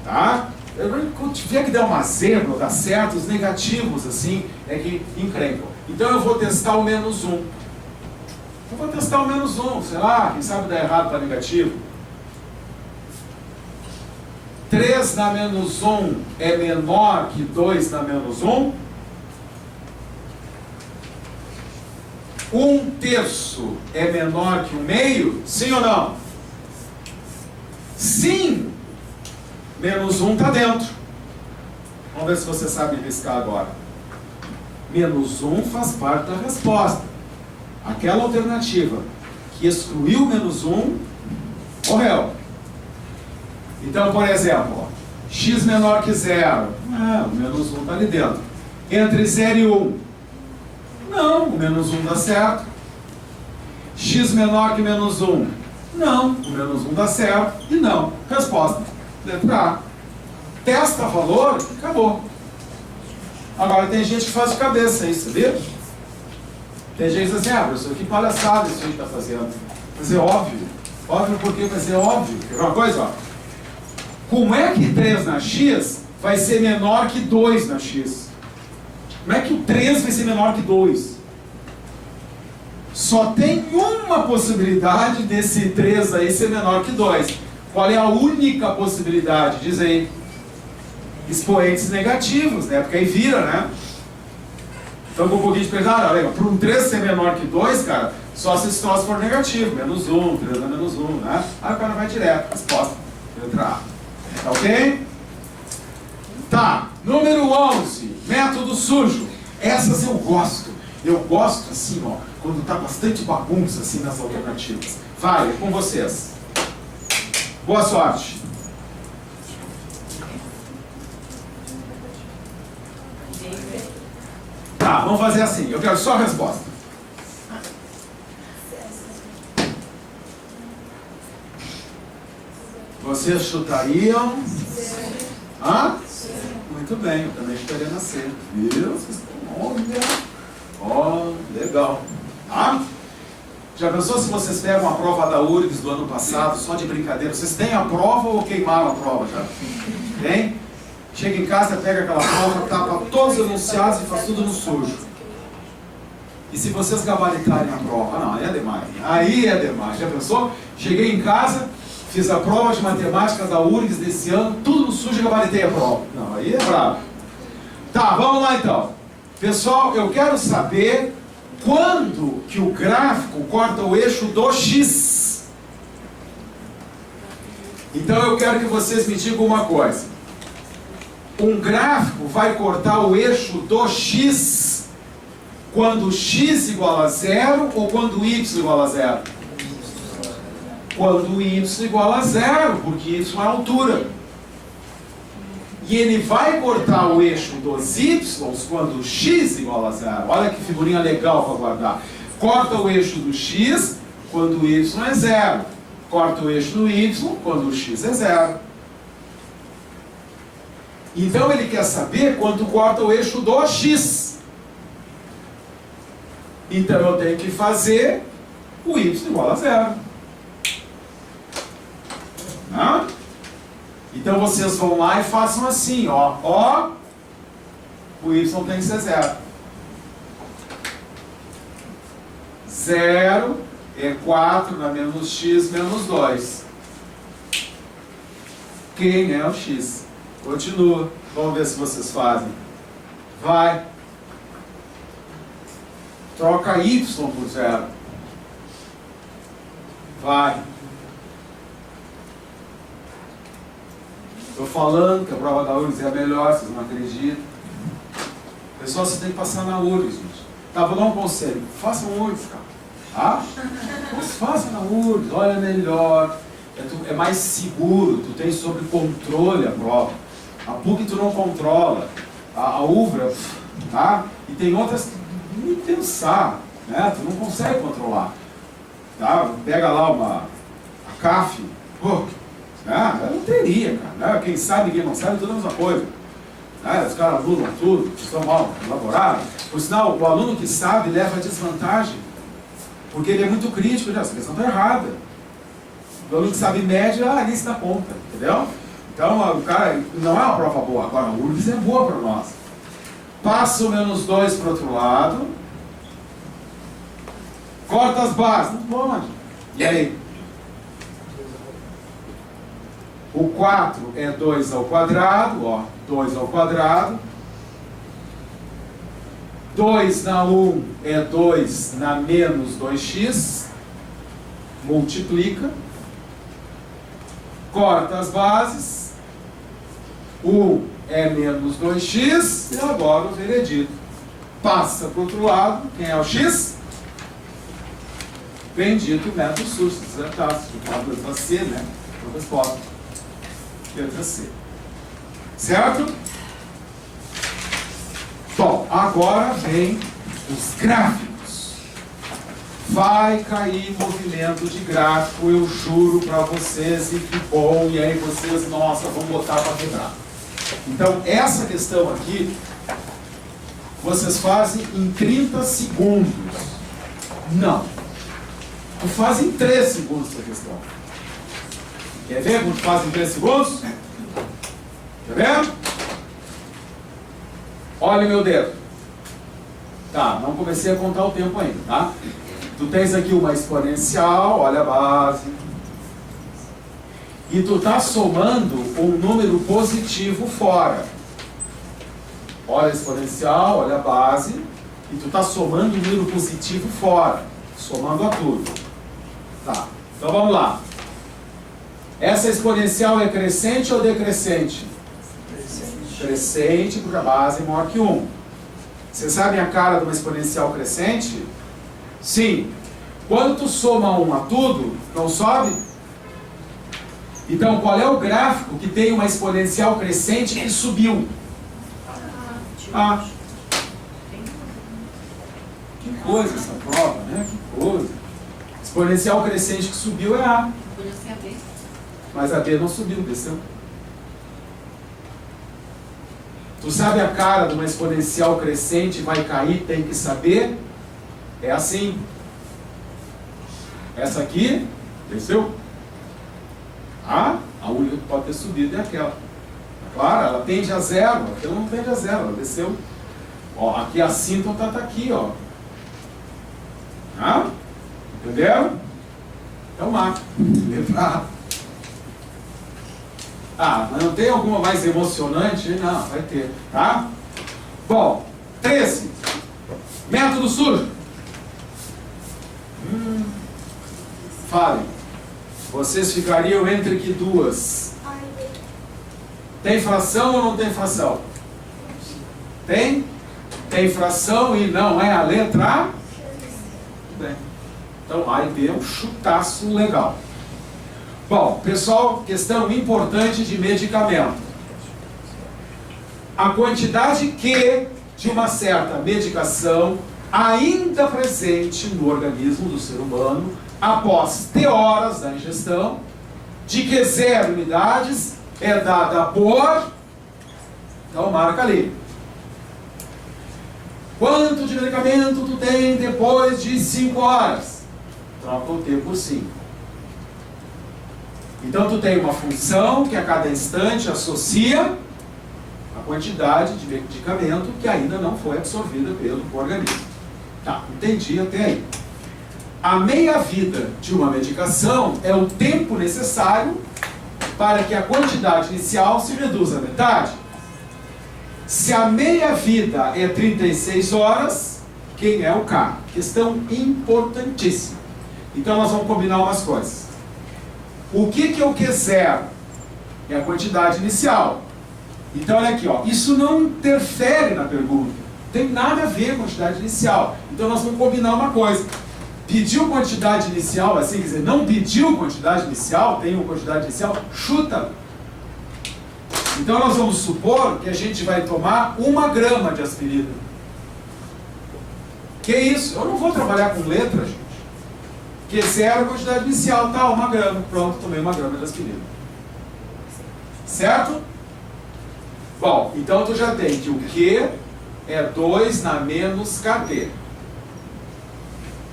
Tá? Quando tiver que dar uma zebra ou dar certo, os negativos, assim, é que encrencam. Então eu vou testar o menos 1. Eu vou testar o menos 1, sei lá, quem sabe dar errado para negativo. 3 na menos 1 é menor que 2 na menos 1? 1/3 é menor que 1/2? Sim ou não? Sim! Menos 1 está dentro. Vamos ver se você sabe riscar agora. Menos 1 faz parte da resposta. Aquela alternativa que excluiu menos 1, morreu. Então, por exemplo, ó, x menor que 0. O menos 1 está ali dentro. Entre 0 e 1. Não, o menos 1 dá certo. X menor que menos 1. Não, o menos 1 dá certo. E não. Resposta. Letra A. Testa valor e acabou. Agora tem gente que faz de cabeça isso, sabia? Tem gente que diz assim, professor, que palhaçada isso aí está fazendo. Mas é óbvio. Óbvio porque, mas é óbvio. Quer ver uma coisa, ó? Como é que 3 na x vai ser menor que 2 na x? Como é que o 3 vai ser menor que 2? Só tem uma possibilidade desse 3 aí ser menor que 2. Qual é a única possibilidade? Diz aí. Expoentes negativos, né? Porque aí vira, né? Então, com um pouquinho de pesado, olha, para um 3 ser menor que 2, cara, só se esse troço for negativo. Menos 1, 3 é menos 1, né? Aí o cara vai direto. Resposta. Letra A. Tá ok? Tá. Número 11. Método sujo. Essas eu gosto. Eu gosto assim, ó, quando tá bastante bagunça assim nas alternativas. Vai, é com vocês. Boa sorte. Tá, vamos fazer assim. Eu quero só a resposta. Vocês chutariam? Hã? Muito bem, eu também chutaria na C. Viu? Olha, legal. Tá? Já pensou se vocês pegam a prova da URGS do ano passado, só de brincadeira? Vocês têm a prova ou queimaram a prova já? Tem? Chega em casa, pega aquela prova, tapa todos os enunciados e faz tudo no sujo. E se vocês gabaritarem a prova? Não, aí é demais. Aí é demais. Já pensou? Cheguei em casa, fiz a prova de matemática da URGS desse ano, tudo no sujo e gabaritei a prova. Não, aí é bravo. Tá, vamos lá então. Pessoal, eu quero saber quando que o gráfico corta o eixo do X. Então eu quero que vocês me digam uma coisa. Um gráfico vai cortar o eixo do X quando x igual a 0 ou quando y igual a 0? Quando y igual a 0, porque y é a altura. E ele vai cortar o eixo dos y quando x igual a 0. Olha que figurinha legal para guardar. Corta o eixo do x quando o y é 0. Corta o eixo do y quando o x é 0. Então ele quer saber quanto corta o eixo do x. Então eu tenho que fazer o y igual a 0. Não? Então vocês vão lá e façam assim, ó. Ó, o y tem que ser 0. 0 é 4 na menos x menos 2. Quem é o x? Continua. Vamos ver se vocês fazem. Vai. Troca y por 0. Vai. Estou falando que a prova da URGS é a melhor, vocês não acreditam. Pessoal, vocês têm que passar na URGS, gente. Tá, vou dar um conselho. Façam URGS, cara. Tá? Mas façam na URGS, olha, é melhor. É mais seguro, tu tem sob controle a prova. A PUC tu não controla. A UVRA, tá? E tem outras que nem pensar, né? Tu não consegue controlar. Tá? Pega lá a CAF, né? Eu não teria, cara. Né? Quem sabe, quem não sabe, tudo é a mesma coisa. Né? Os caras alunos tudo, estão mal elaborados. Por sinal, o aluno que sabe leva desvantagem. Porque ele é muito crítico, né? Essa questão está errada. O aluno que sabe média, ali está na ponta, entendeu? Então, o cara, não é uma prova boa. Agora, a URGS é boa para nós. Passa o menos 2 para o outro lado. Corta as bases. Não pode. E aí? O 4 é 2 ao quadrado, ó. 2 ao quadrado. 2 na 1 é 2 na menos 2x. Multiplica. Corta as bases. 1 é menos 2x. E agora o veredito. Passa para o outro lado. Quem é o x? Bendito método sujo. Tá, letra C, né? Resposta. Letra C. Certo? Bom, agora vem os gráficos. Vai cair movimento de gráfico, eu juro para vocês, e que bom, e aí vocês, nossa, vão botar para quebrar. Então, essa questão aqui, vocês fazem em 30 segundos. Não. Tu faz em 3 segundos essa questão. Quer ver como tu faz em 3 segundos? Quer ver? Olha o meu dedo. Tá, não comecei a contar o tempo ainda, tá? Tu tens aqui uma exponencial, olha a base. E tu tá somando um número positivo fora. Olha a exponencial, olha a base. E tu tá somando um número positivo fora. Somando a tudo. Tá, então vamos lá. Essa exponencial é crescente ou decrescente? Crescente, porque a base é maior que 1. Vocês sabem a cara de uma exponencial crescente? Sim. Quando tu soma 1 a tudo, não sobe? Então, qual é o gráfico que tem uma exponencial crescente que subiu? Ah. Que coisa essa prova, né? Que coisa. Exponencial crescente que subiu é A. Mas a B não subiu, desceu. Tu sabe a cara de uma exponencial crescente vai cair, tem que saber? É assim. Essa aqui, desceu. A única que pode ter subido é aquela. Claro, ela tende a zero. Aquela não tende a zero, ela desceu. Ó, aqui a assíntota está aqui, ó. Ah? Entenderam? Então A. Letra A. Ah, mas não tem alguma mais emocionante? Não, vai ter, tá? Bom, 13. Método sujo. Falem. Vocês ficariam entre que duas? Tem fração ou não tem fração? Tem? Tem fração e não é a letra A? Tudo bem. Então A e B é um chutaço legal. Bom, pessoal, questão importante de medicamento. A quantidade Q de uma certa medicação ainda presente no organismo do ser humano após T horas da ingestão, de que 0 unidades é dada por... Então marca ali. Quanto de medicamento tu tem depois de 5 horas? Troca o T por 5. Então, tu tem uma função que a cada instante associa a quantidade de medicamento que ainda não foi absorvida pelo organismo. Tá, entendi até aí. A meia-vida de uma medicação é o tempo necessário para que a quantidade inicial se reduza à metade. Se a meia-vida é 36 horas, quem é o K? Questão importantíssima. Então, nós vamos combinar umas coisas. O que é o Q0? É a quantidade inicial. Então, olha aqui, ó, isso não interfere na pergunta. Não tem nada a ver com a quantidade inicial. Então, nós vamos combinar uma coisa. Pediu quantidade inicial, assim, quer dizer, não pediu quantidade inicial, tem uma quantidade inicial, chuta. Então, nós vamos supor que a gente vai tomar 1 grama de aspirina. Que isso? Eu não vou trabalhar com letra, gente. Q0 a quantidade inicial, tá, 1 grama. Pronto, tomei 1 grama de aspirina. Certo? Bom, então tu já tem que o Q é 2 na menos KT.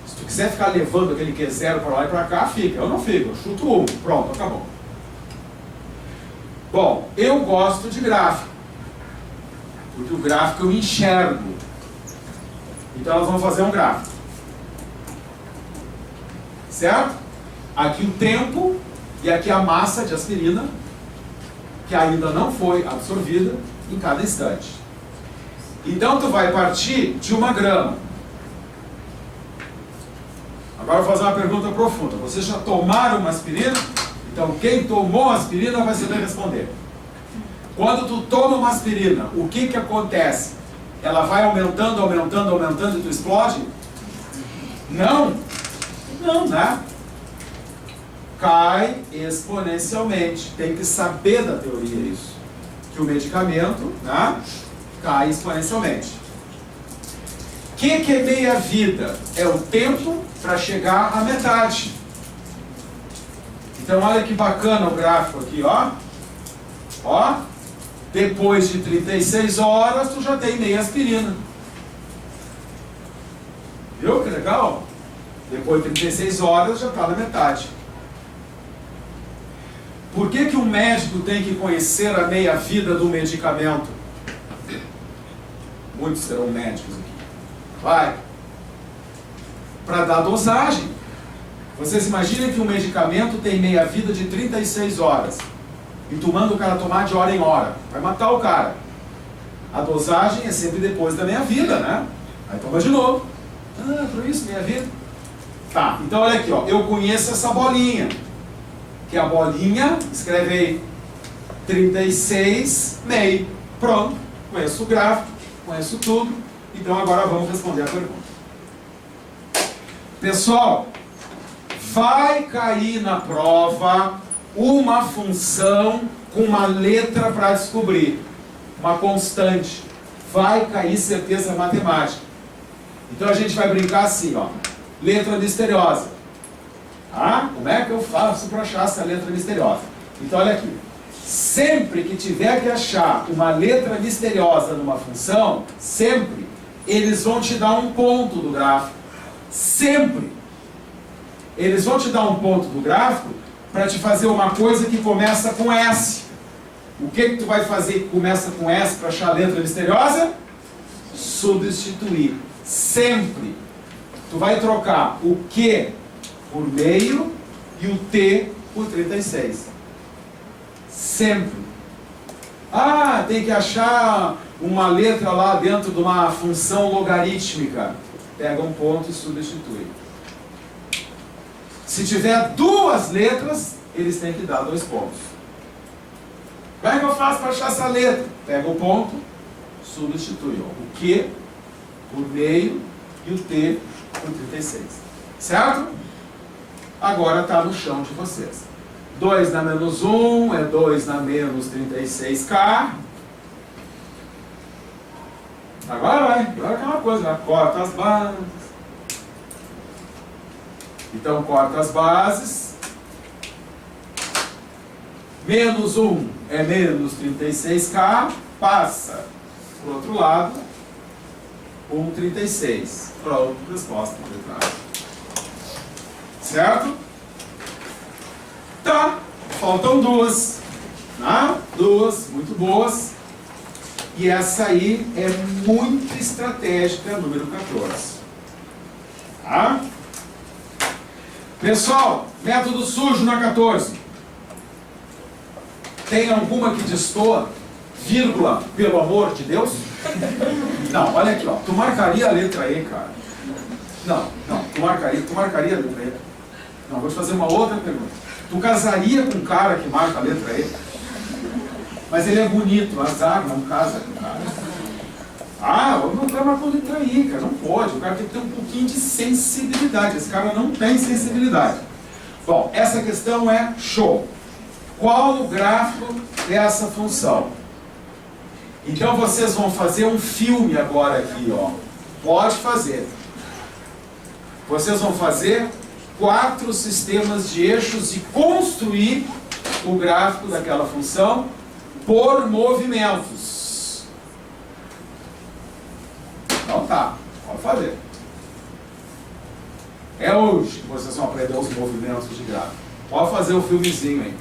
Se tu quiser ficar levando aquele Q0 para lá e para cá, fica. Eu não fico, eu chuto 1. Pronto, acabou. Bom, eu gosto de gráfico. Porque o gráfico eu enxergo. Então nós vamos fazer um gráfico. Certo? Aqui o tempo e aqui a massa de aspirina que ainda não foi absorvida em cada instante. Então tu vai partir de 1 grama. Agora eu vou fazer uma pergunta profunda. Vocês já tomaram uma aspirina? Então quem tomou aspirina vai saber responder. Quando tu toma uma aspirina, o que acontece? Ela vai aumentando, aumentando, aumentando e tu explode? Não. Não, né? Cai exponencialmente. Tem que saber da teoria isso. Que o medicamento, né, cai exponencialmente. O que é meia-vida? É o tempo para chegar à metade. Então, olha que bacana o gráfico aqui, ó. Ó. Depois de 36 horas, tu já tem meia aspirina. Viu que legal? Depois de 36 horas, já está na metade. Por que um médico tem que conhecer a meia-vida do medicamento? Muitos serão médicos aqui. Vai. Para dar dosagem. Vocês imaginem que um medicamento tem meia-vida de 36 horas. E tu manda o cara tomar de hora em hora. Vai matar o cara. A dosagem é sempre depois da meia-vida, né? Aí toma de novo. Ah, por isso, meia-vida. Tá, então olha aqui, ó. Eu conheço essa bolinha. Que é a bolinha, escreve aí, 36 meio. Pronto. Conheço o gráfico, conheço tudo. Então agora vamos responder a pergunta. Pessoal, vai cair na prova uma função com uma letra para descobrir. Uma constante. Vai cair certeza matemática. Então a gente vai brincar assim, ó. Letra misteriosa. Ah, como é que eu faço para achar essa letra misteriosa? Então olha aqui. Sempre que tiver que achar uma letra misteriosa numa função, sempre, eles vão te dar um ponto do gráfico. Sempre. Eles vão te dar um ponto do gráfico para te fazer uma coisa que começa com S. O que tu vai fazer que começa com S para achar a letra misteriosa? Substituir. Sempre. Tu vai trocar o Q por meio e o T por 36. Sempre. Ah, tem que achar uma letra lá dentro de uma função logarítmica. Pega um ponto e substitui. Se tiver duas letras, eles têm que dar 2 pontos. Como é que eu faço para achar essa letra? Pega o ponto, substitui. Ó, o Q por meio e o T por 36. Certo? Agora está no chão de vocês. 2 na menos 1 é 2 na menos 36K. Agora vai. Agora é aquela coisa, né? Corta as bases. Então corta as bases. Menos 1 é menos 36K. Passa para o outro lado. 1,36. Pronto, resposta. Certo? Tá, faltam 2. Né? 2, muito boas. E essa aí é muito estratégica, número 14. Tá? Pessoal, método sujo na 14. Tem alguma que destoa? Vírgula, pelo amor de Deus? Não, olha aqui, ó. Tu marcaria a letra E, cara? Não, tu marcaria a letra E. Não, vou te fazer uma outra pergunta. Tu casaria com um cara que marca a letra E? Mas ele é bonito, azar, não casa com o cara. Ah, o cara marcou a letra I, cara, não pode. O cara tem que ter um pouquinho de sensibilidade. Esse cara não tem sensibilidade. Bom, essa questão é show. Qual o gráfico dessa função? Então vocês vão fazer um filme agora aqui, ó. Pode fazer. Vocês vão fazer 4 sistemas de eixos e construir o gráfico daquela função por movimentos. Então tá, pode fazer. É hoje que vocês vão aprender os movimentos de gráfico. Pode fazer o filmezinho aí.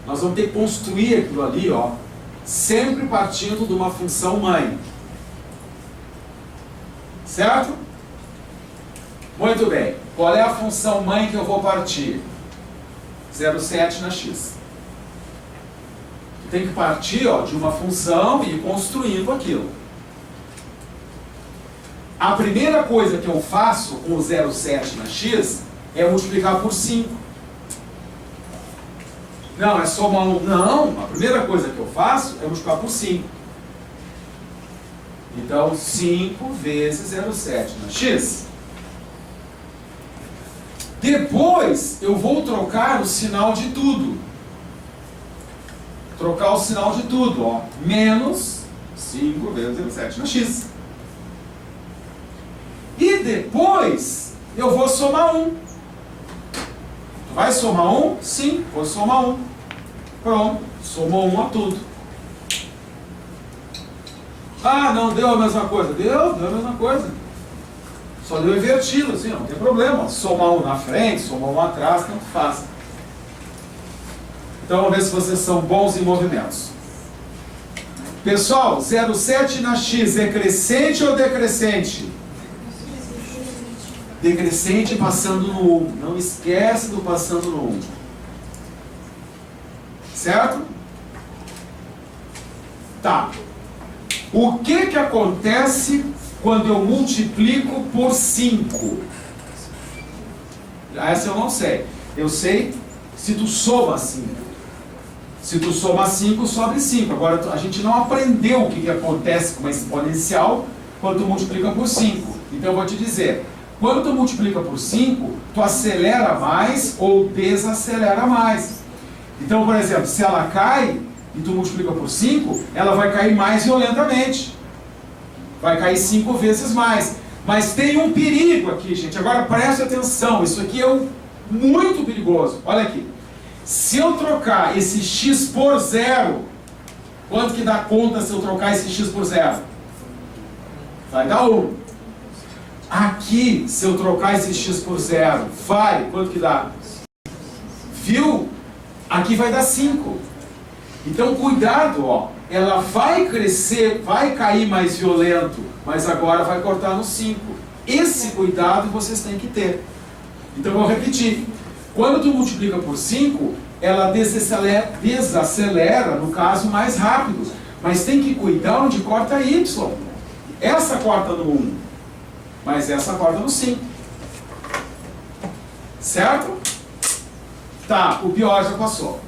Nós vamos ter que construir aquilo ali, ó, sempre partindo de uma função mãe. Certo? Muito bem. Qual é a função mãe que eu vou partir? 0,7 na x. Tem que partir, ó, de uma função e ir construindo aquilo. A primeira coisa que eu faço com o 0,7 na x é multiplicar por 5. Não, é somar 1. Não, a primeira coisa que eu faço é multiplicar por 5. Então, 5 vezes 0,7 na x. Depois, eu vou trocar o sinal de tudo. Trocar o sinal de tudo, ó. Menos 5 vezes 0,7 na x. E depois, eu vou somar 1. Tu vai somar 1? Sim, vou somar 1. Pronto, somou 1 a tudo. Ah, não deu a mesma coisa. Deu a mesma coisa. Só deu invertido, assim, não tem problema. Somar 1 na frente, somar 1 atrás, tanto faz. Então vamos ver se vocês são bons em movimentos. Pessoal, 0,7 na x é crescente ou decrescente? Decrescente passando no 1. Não esquece do passando no 1. Certo? Tá. O que acontece quando eu multiplico por 5? Essa eu não sei. Eu sei se tu soma 5. Se tu soma 5, sobe 5. Agora, a gente não aprendeu o que acontece com uma exponencial quando tu multiplica por 5. Então, eu vou te dizer. Quando tu multiplica por 5, tu acelera mais ou desacelera mais. Então, por exemplo, se ela cai e tu multiplica por 5, ela vai cair mais violentamente. Vai cair 5 vezes mais. Mas tem um perigo aqui, gente. Agora preste atenção. Isso aqui é muito perigoso. Olha aqui. Se eu trocar esse x por 0, quanto que dá conta se eu trocar esse x por 0? Vai dar 1. Aqui, se eu trocar esse x por 0, vai, quanto que dá? Viu? Aqui vai dar 5. Então, cuidado, ó. Ela vai crescer, vai cair mais violento, mas agora vai cortar no 5. Esse cuidado vocês têm que ter. Então, eu vou repetir. Quando tu multiplica por 5, ela desacelera, no caso, mais rápido. Mas tem que cuidar onde corta y. Essa corta no 1, mas essa corta no 5. Certo? Tá, o pior já passou.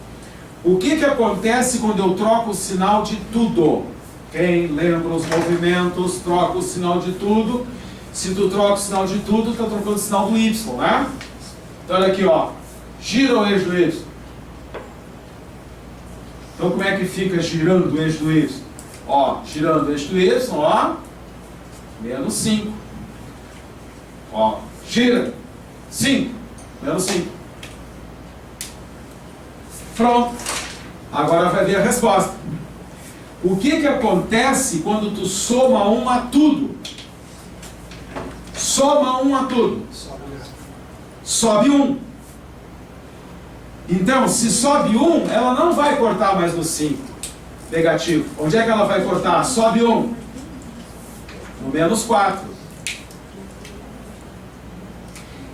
O que acontece quando eu troco o sinal de tudo? Quem lembra os movimentos, troca o sinal de tudo. Se tu troca o sinal de tudo, tu está trocando o sinal do y, né? Então olha aqui, ó. Gira o eixo do y. Então como é que fica girando o eixo do y? Ó, girando o eixo do y, ó. Menos 5. Ó, gira. 5. Menos 5. Pronto. Agora vai ver a resposta. O que acontece quando tu soma 1 a tudo? Soma 1 a tudo. Sobe 1. Então, se sobe 1, ela não vai cortar mais no 5. Negativo. Onde é que ela vai cortar? Sobe 1. No menos 4.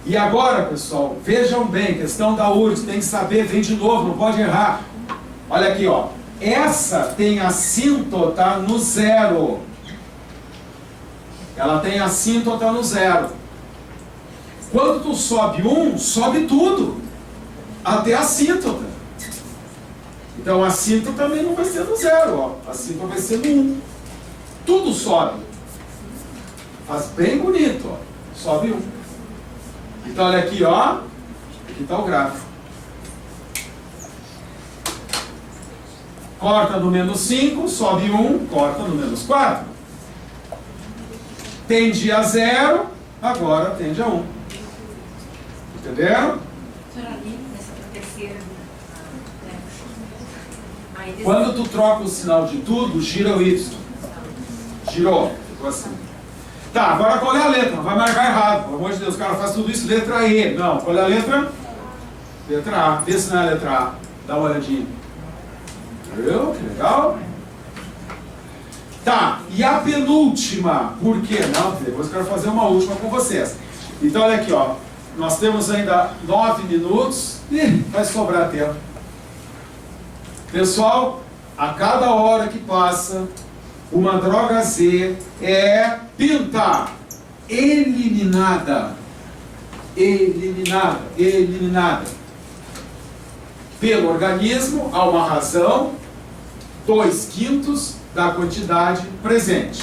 E agora, pessoal, vejam bem, questão da URGS, tem que saber, vem de novo, não pode errar. Olha aqui, ó. Essa tem assíntota no 0. Ela tem assíntota no 0. Quando tu sobe 1, sobe tudo. Até a assíntota. Então a assíntota também não vai ser no 0, ó. A assíntota vai ser no 1. Tudo sobe. Faz bem bonito, ó. Sobe 1. Então olha aqui, ó. Aqui está o gráfico. Corta no menos 5, sobe 1, corta no menos 4. Tende a 0, agora tende a 1. Entenderam? Quando tu troca o sinal de tudo, gira o y. Girou. Ficou assim. Tá, agora qual é a letra? Não vai marcar errado. Pelo amor de Deus, o cara faz tudo isso, letra E. Não, qual é a letra? Letra A. Vê se não é a letra A. Dá uma olhadinha. Viu? Que legal. Tá, e a penúltima? Por quê? Não, depois eu quero fazer uma última com vocês. Então olha aqui, ó. Nós temos ainda 9 minutos. Ih, vai sobrar tempo. Pessoal, a cada hora que passa, uma droga Z é eliminada. Eliminada. Pelo organismo, há uma razão, 2/5 da quantidade presente.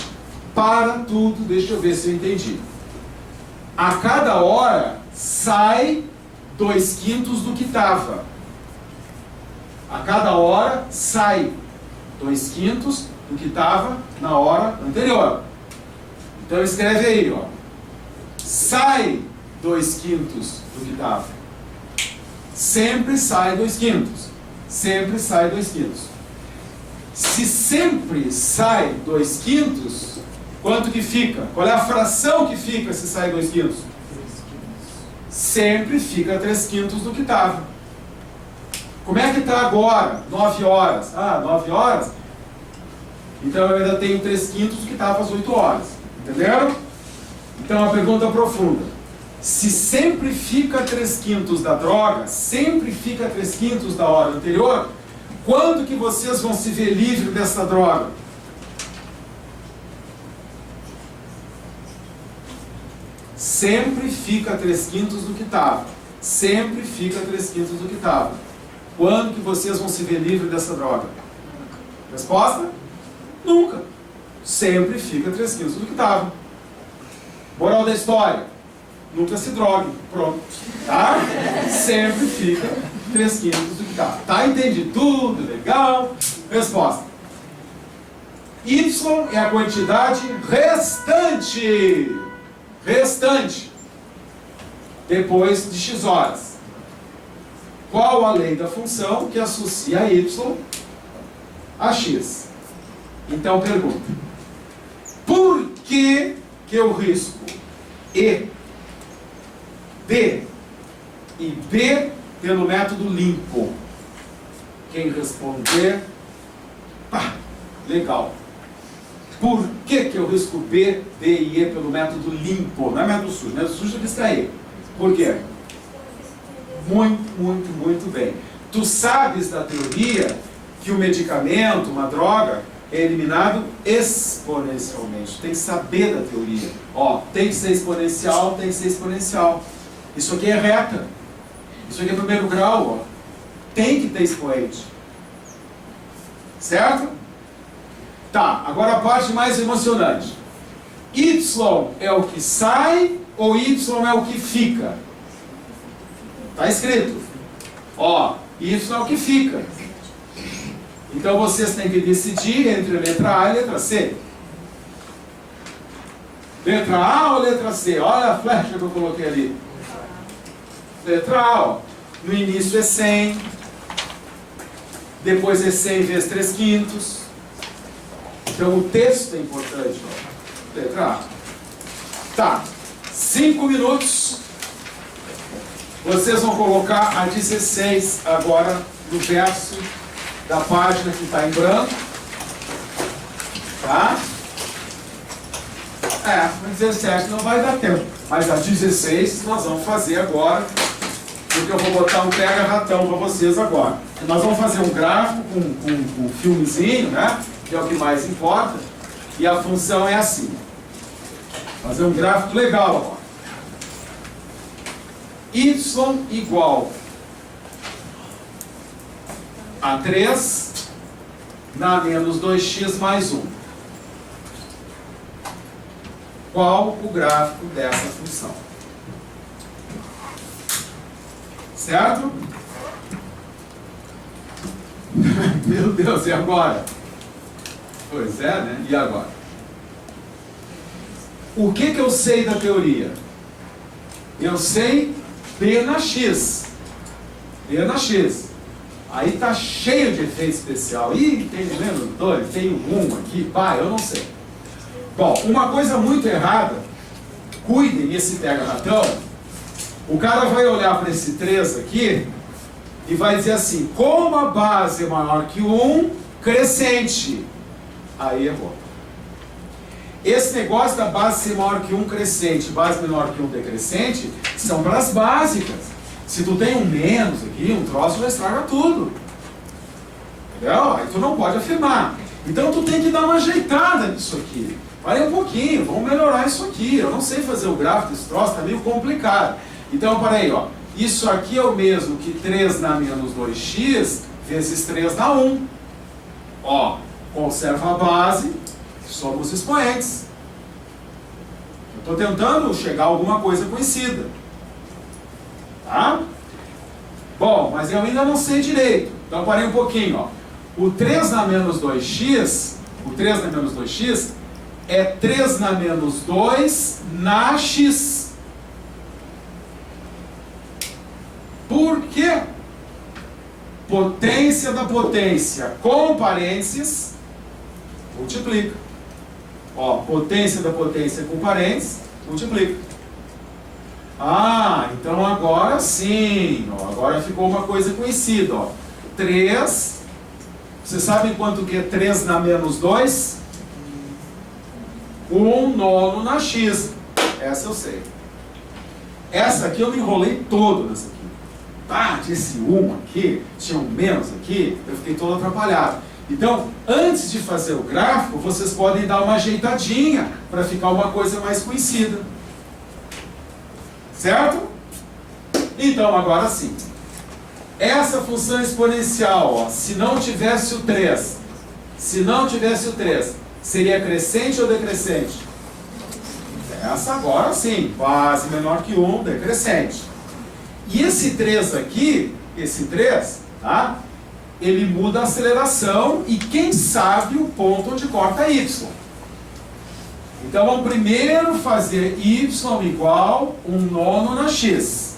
Para tudo, deixa eu ver se eu entendi. A cada hora, sai 2/5 do que estava. A cada hora, sai 2/5 do que estava na hora anterior. Então escreve aí, ó. Sai 2/5 do que estava. Sempre sai 2/5. Sempre sai 2/5. Se sempre sai 2/5, quanto que fica? Qual é a fração que fica se sai 2/5? Sempre fica 3/5 do que estava. Como é que está agora? 9 horas. Ah, 9 horas? Então eu ainda tenho 3/5 do que estava às 8 horas. Entenderam? Então a pergunta profunda. Se sempre fica 3/5 da droga, sempre fica 3/5 da hora anterior, quando que vocês vão se ver livres dessa droga? Sempre fica 3/5 do que estava. Sempre fica 3/5 do que estava. Quando que vocês vão se ver livres dessa droga? Resposta? Nunca. Sempre fica 3/5 do que estava. Moral da história: nunca se drogue. Pronto. Tá? Sempre fica 3/5 do que estava. Tá? Entendi tudo? Legal. Resposta: Y é a quantidade restante. Restante. Depois de X horas. Qual a lei da função que associa Y a X? Então pergunta: por que eu risco E, D e B pelo método limpo? Quem responder, pá, legal. Por que eu risco B, D e E pelo método limpo? Não é método sujo, método sujo é distrair. Por quê? Muito bem. Tu sabes da teoria que o medicamento, uma droga, é eliminado exponencialmente. Tem que saber da teoria. Ó, tem que ser exponencial, tem que ser exponencial. Isso aqui é reta. Isso aqui é primeiro grau, ó. Tem que ter expoente. Certo? Tá, agora a parte mais emocionante. Y é o que sai ou Y é o que fica? Tá escrito. Ó, Y é o que fica. Então vocês têm que decidir entre a letra A e a letra C. Letra A ou letra C? Olha a flecha que eu coloquei ali. Letra A, ó. No início é 100. Depois é 100 vezes 3/5. Então o texto é importante, ó. Letra A. Tá. 5 minutos. Vocês vão colocar a 16 agora no verso da página que está em branco. Tá? A 17 não vai dar tempo. Mas a 16 nós vamos fazer agora. Porque eu vou botar um pega-ratão para vocês agora. Nós vamos fazer um gráfico com um filmezinho, né? Que é o que mais importa. E a função é assim. Fazer um gráfico legal agora. Y igual a 3 na menos 2x mais 1. Qual o gráfico dessa função? Certo? Meu Deus, e agora? Pois é, né? E agora? O que eu sei da teoria? Eu sei B na X. B na X. Aí tá cheio de efeito especial. Ih, tem menos 2, tem um aqui, pá, eu não sei. Bom, uma coisa muito errada, cuidem esse pega-ratão, o cara vai olhar para esse 3 aqui e vai dizer assim, como a base é maior que 1, crescente. Aí errou. Esse negócio da base ser maior que 1 crescente, base menor que 1 decrescente, são para as básicas. Se tu tem um menos aqui, um troço já estraga tudo. Entendeu? Aí tu não pode afirmar. Então tu tem que dar uma ajeitada nisso aqui. Parei um pouquinho, vamos melhorar isso aqui. Eu não sei fazer o gráfico desse troço, tá meio complicado. Então, peraí, ó. Isso aqui é o mesmo que 3 na menos 2x vezes 3 na 1. Ó, conserva a base, somos expoentes. Eu estou tentando chegar a alguma coisa conhecida. Tá? Bom, mas eu ainda não sei direito. Então parei um pouquinho, ó. O 3 na menos 2x, o 3 na menos 2x é 3 na menos 2 na x. Por quê? Potência da potência com parênteses multiplica. Ó, potência da potência com parênteses multiplica. Ah, então agora sim, ó, agora ficou uma coisa conhecida, ó. 3 Vocês sabem quanto que é 3 na menos 2? 1 nono na x. Essa eu sei. Essa aqui eu me enrolei todo nessa aqui. Ah, tinha esse 1 aqui, tinha um menos aqui, eu fiquei todo atrapalhado. Então, antes de fazer o gráfico, vocês podem dar uma ajeitadinha para ficar uma coisa mais conhecida. Certo? Então, agora sim. Essa função exponencial, ó, se não tivesse o 3, seria crescente ou decrescente? Essa agora sim, base menor que 1, decrescente. E esse 3 aqui, tá? Ele muda a aceleração e quem sabe o ponto onde corta y. Então vamos primeiro fazer y igual 1 nono na x.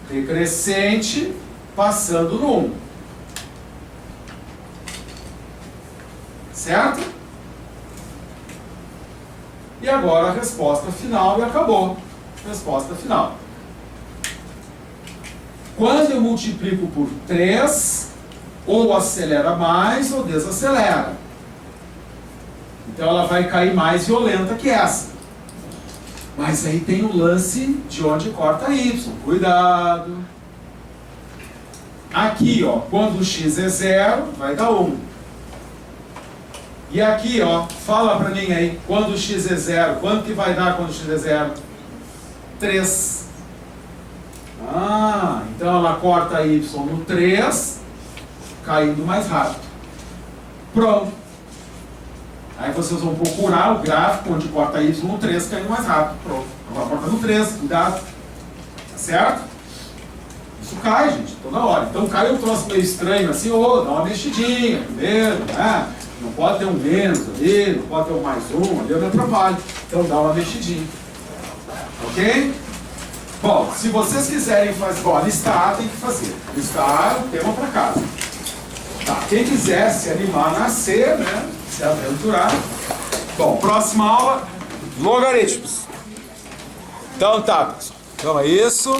Decrescente passando no 1. Certo? E agora a resposta final e acabou. Resposta final. Quando eu multiplico por 3, ou acelera mais ou desacelera. Então ela vai cair mais violenta que essa. Mas aí tem o lance de onde corta y. Cuidado. Aqui, ó, quando o x é 0, vai dar 1. E aqui, ó, fala pra mim aí, quando o x é 0, quanto que vai dar quando o x é 0? 3. Ah, então ela corta y no 3, caindo mais rápido. Pronto. Aí vocês vão procurar o gráfico onde corta y no 3, caindo mais rápido. Pronto. Agora corta no 3, cuidado. Tá certo? Isso cai, gente, toda hora. Então cai um troço meio estranho assim, ô, dá uma mexidinha primeiro, né? Não pode ter um menos ali, não pode ter um mais um, ali eu me atrapalho. Então dá uma mexidinha. Ok? Bom, se vocês quiserem fazer... Bom, listar tem que fazer. Listar é o tema para casa. Tá, quem quiser se animar a nascer, né? Se aventurar. Bom, próxima aula, logaritmos. Então tá, pessoal. Então é isso.